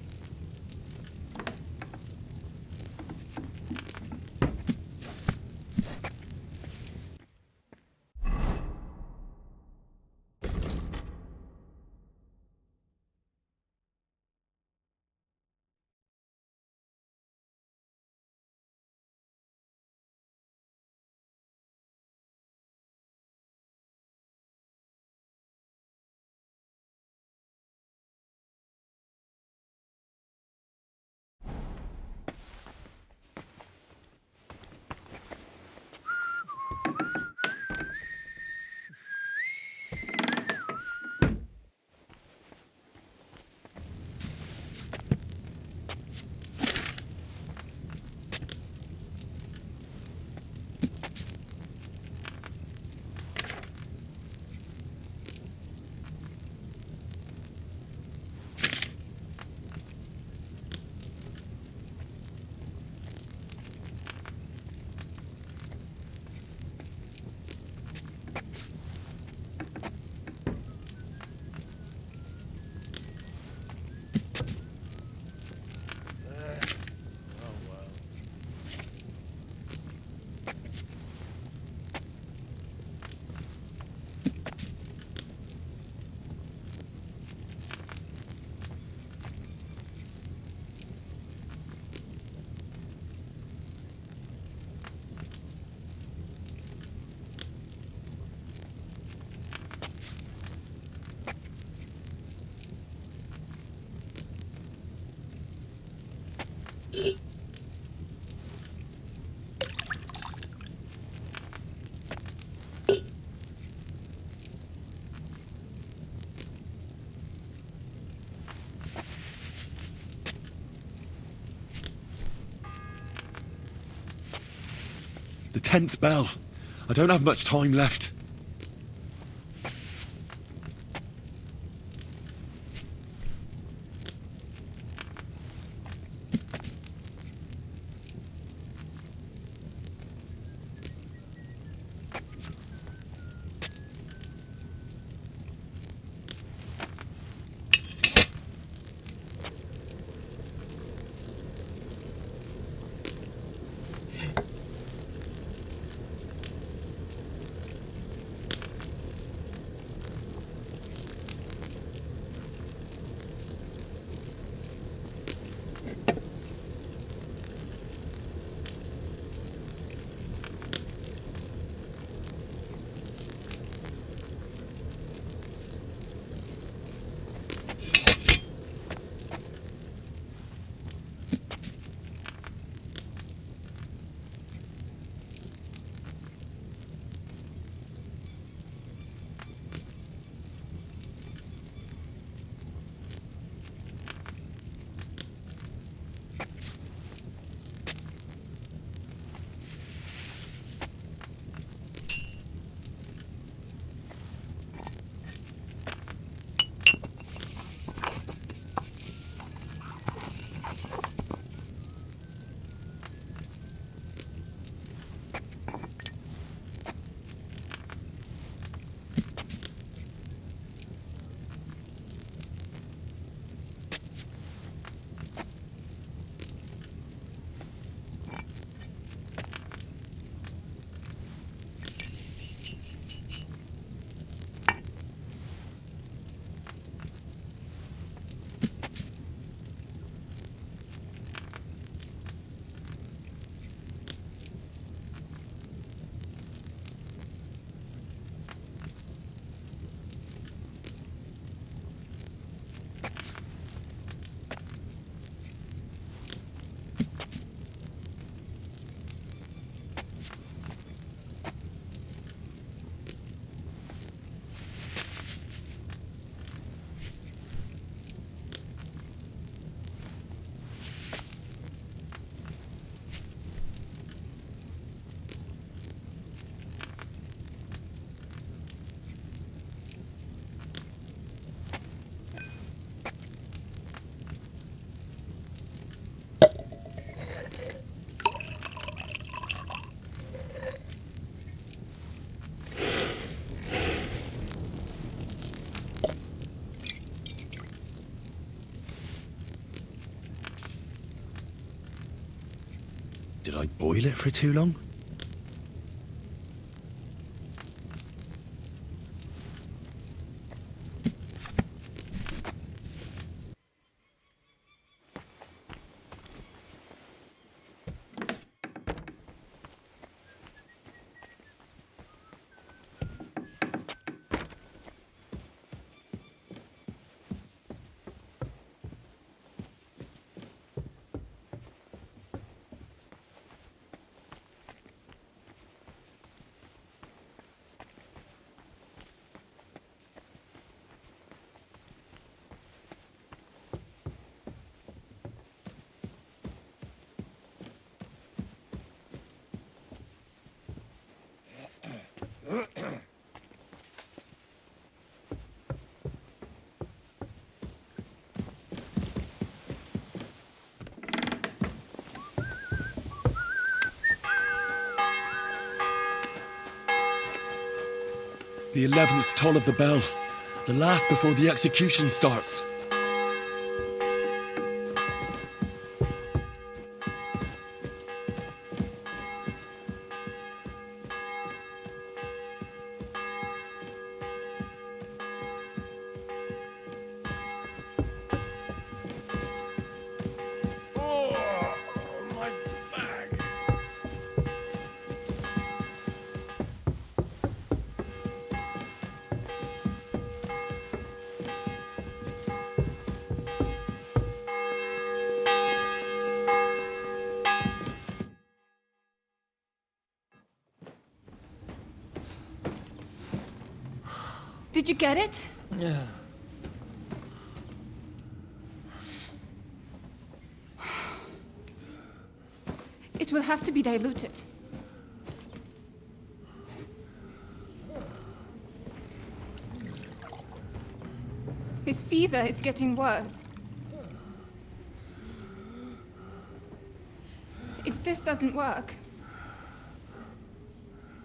The 10th bell. I don't have much time left. Did I boil it for too long? The 11th toll of the bell. The last before the execution starts. Did you get it? Yeah. It will have to be diluted. His fever is getting worse. If this doesn't work,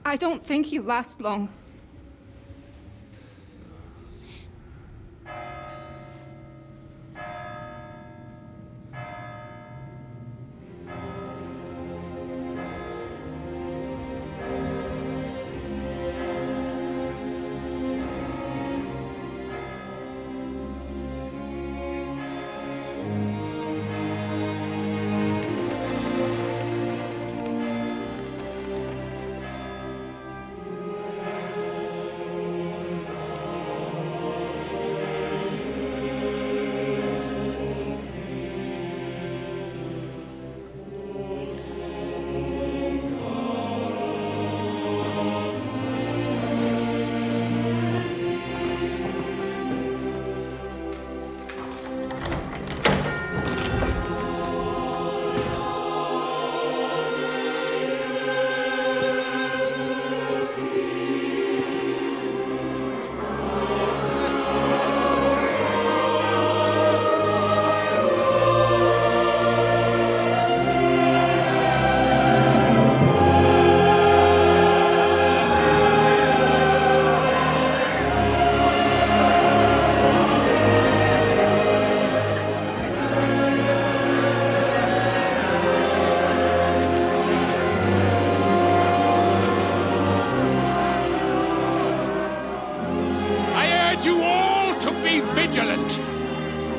I don't think he'll last long.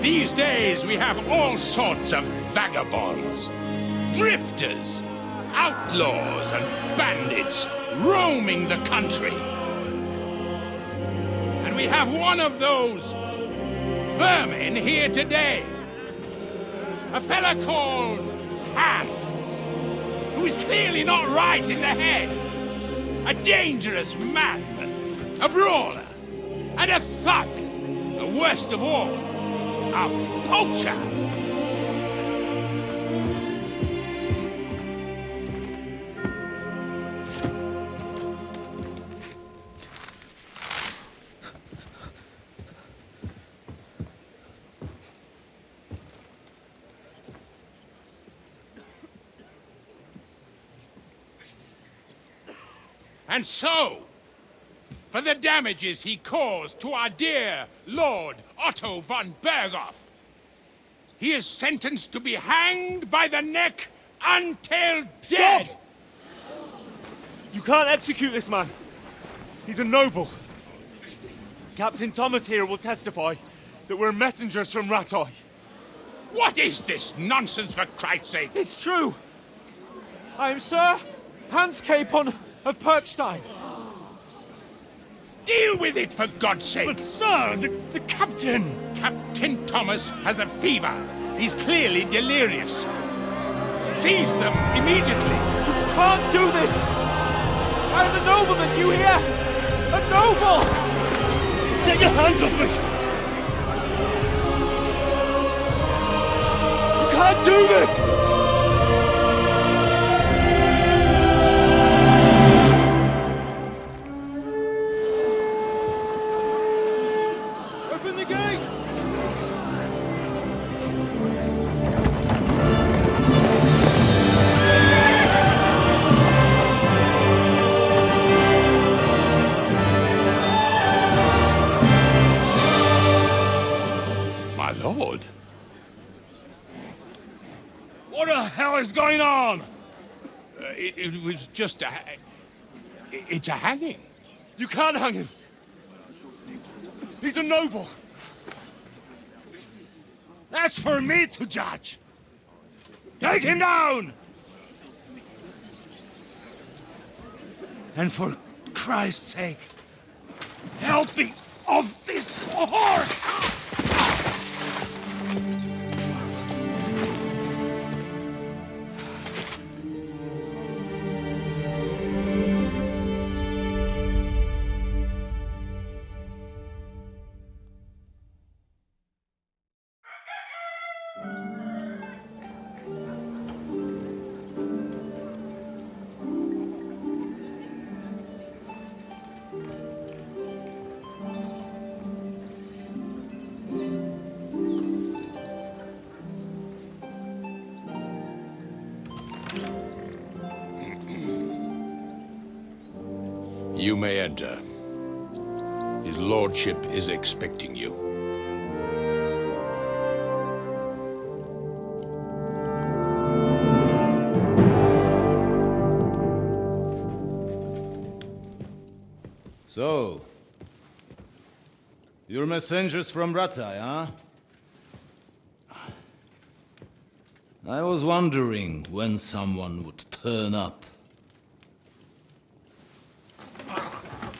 These days we have all sorts of vagabonds, drifters, outlaws and bandits roaming the country. And we have one of those vermin here today. A fella called Hans, who is clearly not right in the head. A dangerous man, a brawler, and a thug, and worst of all, a poacher. And so, for the damages he caused to our dear Lord Otto von Berghoff, he is sentenced to be hanged by the neck until dead! You can't execute this man. He's a noble. Captain Thomas here will testify that we're messengers from Rattay. What is this nonsense, for Christ's sake? It's true. I am Sir Hans Capon of Perkstein. Deal with it, for God's sake! But, sir, the captain... Captain Thomas has a fever. He's clearly delirious. Seize them immediately. You can't do this! I am a nobleman, you hear? A noble! Get your hands off me! You can't do this! Open the gates! My lord. What the hell is going on? It was just a... It's a hanging. You can't hang him. He's a noble. That's for me to judge. Take him down! And for Christ's sake, help me off this horse! You may enter. His lordship is expecting you. So, you're messengers from Rattay, huh? I was wondering when someone would turn up.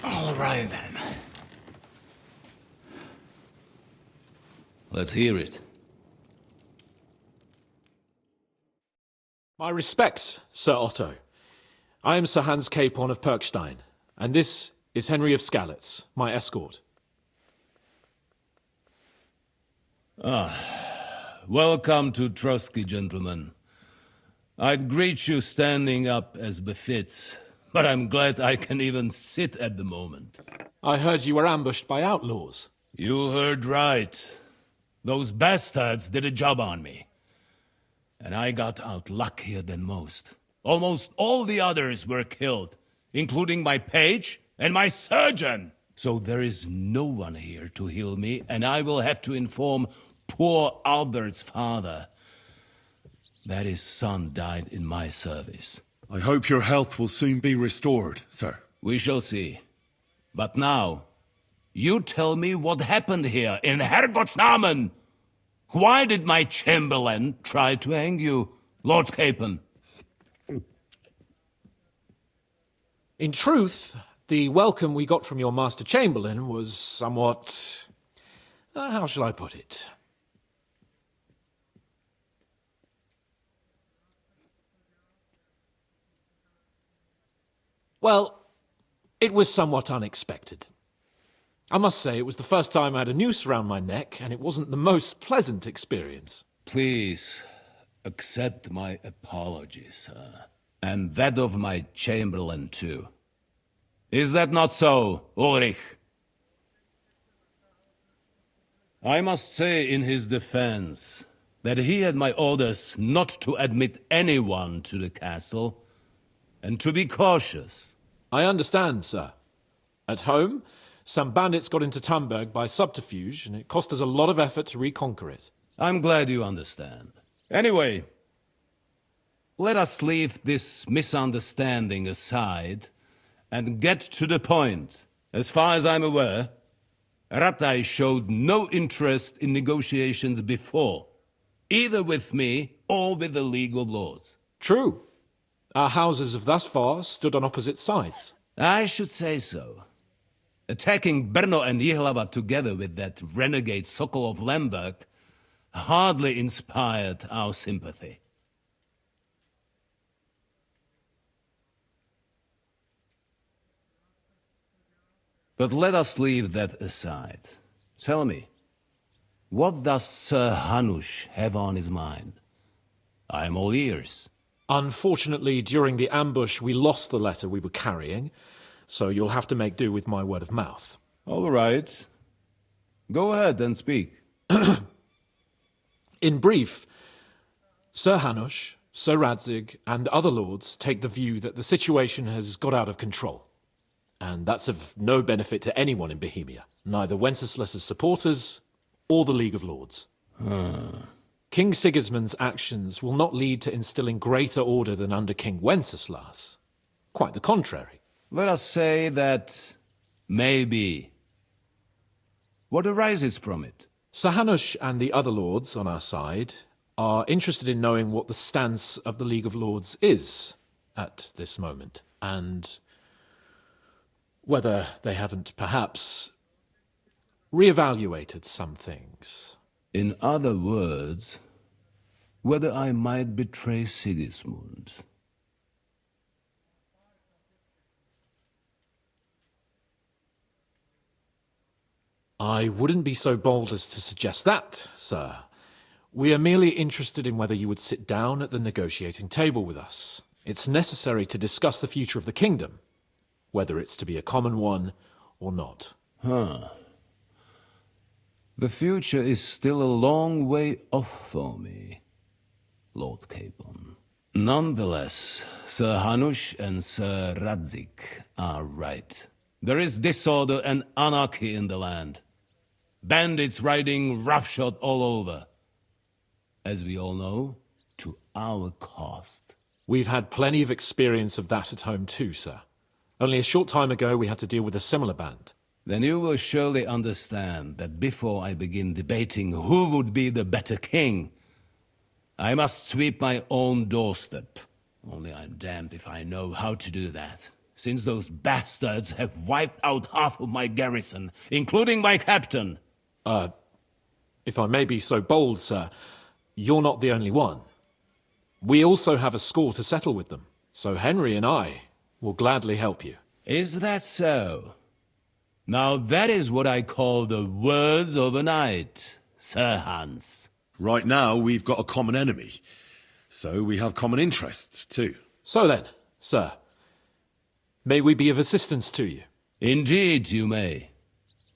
All right, then. Let's hear it. My respects, Sir Otto. I am Sir Hans Capon of Perkstein, and this is Henry of Skalitz, my escort. Welcome to Trotsky, gentlemen. I'd greet you standing up as befits, but I'm glad I can even sit at the moment. I heard you were ambushed by outlaws. You heard right. Those bastards did a job on me. And I got out luckier than most. Almost all the others were killed, including my page and my surgeon. So there is no one here to heal me, and I will have to inform poor Albert's father that his son died in my service. I hope your health will soon be restored, sir. We shall see. But now, you tell me what happened here in Herrgottsnamen. Why did my chamberlain try to hang you, Lord Capon? In truth, the welcome we got from your Master Chamberlain was somewhat... how shall I put it? Well, it was somewhat unexpected. I must say, it was the first time I had a noose around my neck, and it wasn't the most pleasant experience. Please, accept my apologies, sir. And that of my chamberlain, too. Is that not so, Ulrich? I must say in his defense that he had my orders not to admit anyone to the castle, and to be cautious. I understand, sir. At home, some bandits got into Tamberg by subterfuge, and it cost us a lot of effort to reconquer it. I'm glad you understand. Anyway, let us leave this misunderstanding aside and get to the point. As far as I'm aware, Ratai showed no interest in negotiations before, either with me or with the League of Lords. True. Our houses have thus far stood on opposite sides. I should say so. Attacking Brno and Jihlava together with that renegade Sokol of Lemberg hardly inspired our sympathy. But let us leave that aside. Tell me, what does Sir Hanush have on his mind? I am all ears. Unfortunately, during the ambush, we lost the letter we were carrying, so you'll have to make do with my word of mouth. All right. Go ahead and speak. In brief, Sir Hanush, Sir Radzig, and other lords take the view that the situation has got out of control. And that's of no benefit to anyone in Bohemia, neither Wenceslas's supporters or the League of Lords. King Sigismund's actions will not lead to instilling greater order than under King Wenceslas. Quite the contrary. Let us say that maybe. What arises from it? Sir Hanush and the other lords on our side are interested in knowing what the stance of the League of Lords is at this moment, and whether they haven't perhaps reevaluated some things. In other words, whether I might betray Sigismund. I wouldn't be so bold as to suggest that, sir. We are merely interested in whether you would sit down at the negotiating table with us. It's necessary to discuss the future of the kingdom, whether it's to be a common one or not. The future is still a long way off for me, Lord Capon. Nonetheless, Sir Hanush and Sir Radzig are right. There is disorder and anarchy in the land. Bandits riding roughshod all over. As we all know, to our cost. We've had plenty of experience of that at home too, sir. Only a short time ago we had to deal with a similar band. Then you will surely understand that before I begin debating who would be the better king, I must sweep my own doorstep. Only I'm damned if I know how to do that, since those bastards have wiped out half of my garrison, including my captain. If I may be so bold, sir, you're not the only one. We also have a score to settle with them, so Henry and I will gladly help you. Is that so? Now that is what I call the words of a knight, Sir Hans. Right now, we've got a common enemy, so we have common interests too. So then, sir, may we be of assistance to you? Indeed you may.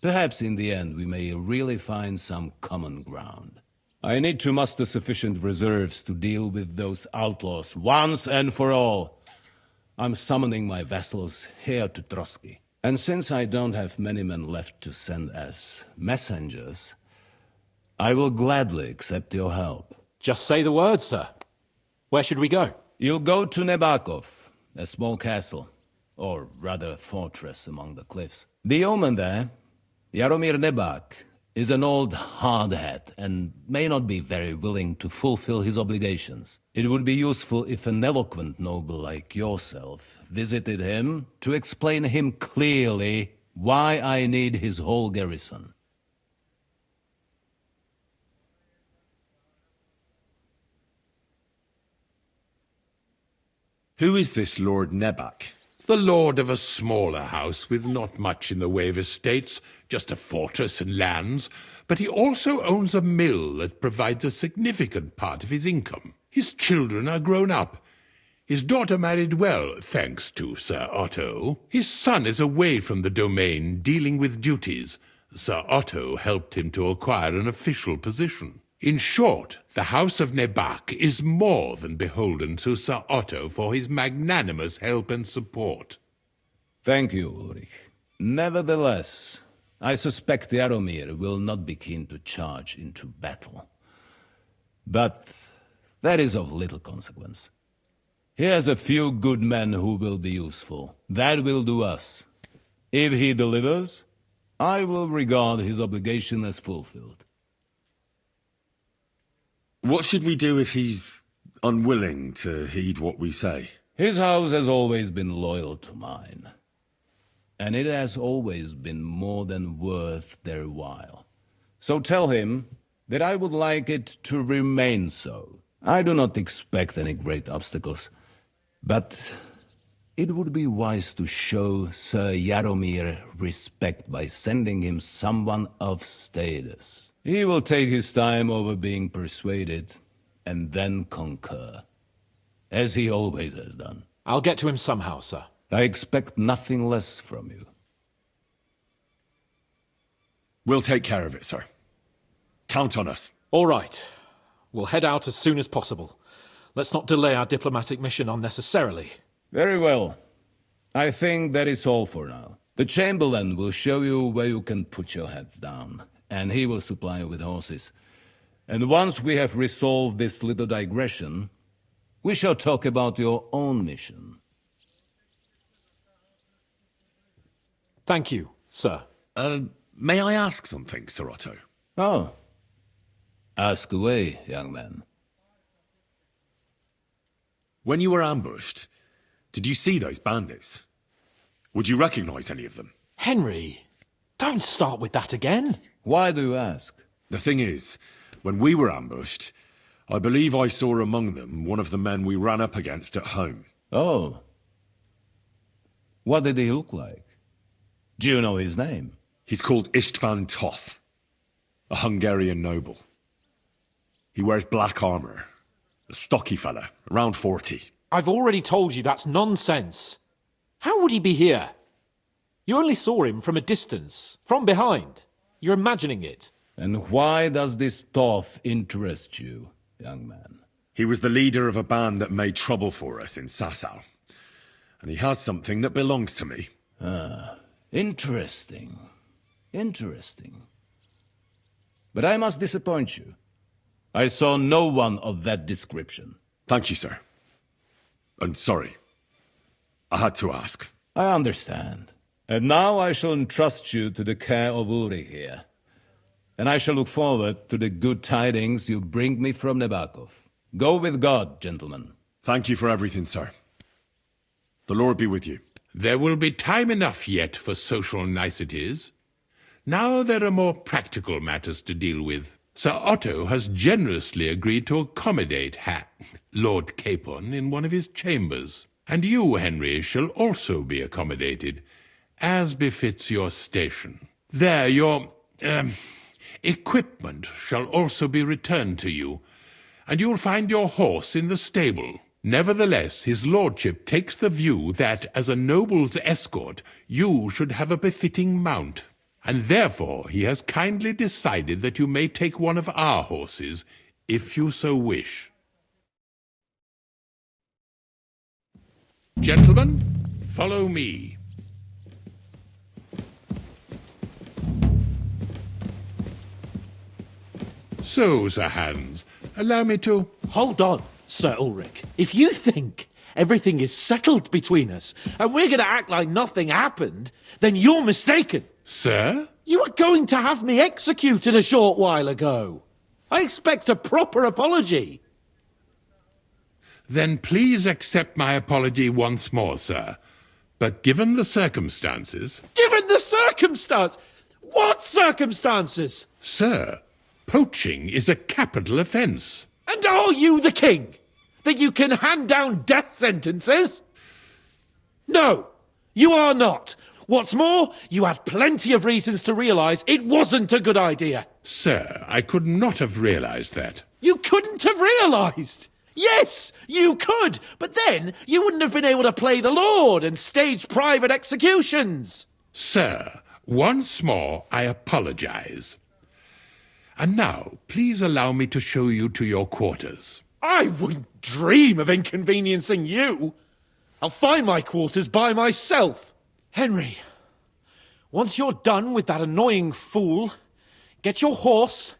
Perhaps in the end we may really find some common ground. I need to muster sufficient reserves to deal with those outlaws once and for all. I'm summoning my vassals here to Trotsky. And since I don't have many men left to send as messengers, I will gladly accept your help. Just say the word, sir. Where should we go? You'll go to Nebakov, a small castle, or rather a fortress among the cliffs. The yeoman there, Jaromir Nebak, is an old hardhat and may not be very willing to fulfill his obligations. It would be useful if an eloquent noble like yourself visited him to explain him clearly why I need his whole garrison. Who is this Lord Nebak? The lord of a smaller house with not much in the way of estates, just a fortress and lands, but he also owns a mill that provides a significant part of his income. His children are grown up. His daughter married well, thanks to Sir Otto. His son is away from the domain, dealing with duties. Sir Otto helped him to acquire an official position. In short, the House of Nebak is more than beholden to Sir Otto for his magnanimous help and support. Thank you, Ulrich. Nevertheless, I suspect Jaromir will not be keen to charge into battle. But that is of little consequence. He has a few good men who will be useful. That will do us. If he delivers, I will regard his obligation as fulfilled. What should we do if he's unwilling to heed what we say? His house has always been loyal to mine. And it has always been more than worth their while. So tell him that I would like it to remain so. I do not expect any great obstacles, but it would be wise to show Sir Jaromir respect by sending him someone of status. He will take his time over being persuaded, and then concur, as he always has done. I'll get to him somehow, sir. I expect nothing less from you. We'll take care of it, sir. Count on us. All right. We'll head out as soon as possible. Let's not delay our diplomatic mission unnecessarily. Very well. I think that is all for now. The Chamberlain will show you where you can put your heads down, and he will supply you with horses. And once we have resolved this little digression, we shall talk about your own mission. Thank you, sir. May I ask something, Sir Otto? Oh. Ask away, young man. When you were ambushed, did you see those bandits? Would you recognize any of them? Henry, don't start with that again. Why do you ask? The thing is, when we were ambushed, I believe I saw among them one of the men we ran up against at home. Oh. What did he look like? Do you know his name? He's called István Toth, a Hungarian noble. He wears black armor. A stocky fella, around 40. I've already told you that's nonsense. How would he be here? You only saw him from a distance, from behind. You're imagining it. And why does this Toth interest you, young man? He was the leader of a band that made trouble for us in Sasau. And he has something that belongs to me. Ah, interesting. Interesting. But I must disappoint you. I saw no one of that description. Thank you, sir. And sorry. I had to ask. I understand. And now I shall entrust you to the care of Uri here. And I shall look forward to the good tidings you bring me from Nebakov. Go with God, gentlemen. Thank you for everything, sir. The Lord be with you. There will be time enough yet for social niceties. Now there are more practical matters to deal with. Sir Otto has generously agreed to accommodate Lord Capon in one of his chambers. And you, Henry, shall also be accommodated, as befits your station. There, your equipment shall also be returned to you, and you'll find your horse in the stable. Nevertheless, his lordship takes the view that, as a noble's escort, you should have a befitting mount. And therefore he has kindly decided that you may take one of our horses, if you so wish. Gentlemen, follow me. So, Sir Hans, allow me to... Hold on, Sir Ulrich. If you think everything is settled between us, and we're going to act like nothing happened, then you're mistaken. Sir? You were going to have me executed a short while ago. I expect a proper apology. Then please accept my apology once more, sir. But given the circumstances... Given the circumstance? What circumstances? Sir, poaching is a capital offence. And are you the king? That you can hand down death sentences? No, you are not. What's more, you had plenty of reasons to realise it wasn't a good idea. Sir, I could not have realised that. You couldn't have realised? Yes, you could, but then you wouldn't have been able to play the Lord and stage private executions. Sir, once more I apologise. And now, please allow me to show you to your quarters. I wouldn't dream of inconveniencing you. I'll find my quarters by myself. Henry, once you're done with that annoying fool, get your horse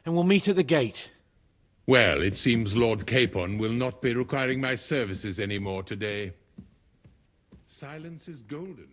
and we'll meet at the gate. Well, it seems Lord Capon will not be requiring my services anymore today. Silence is golden.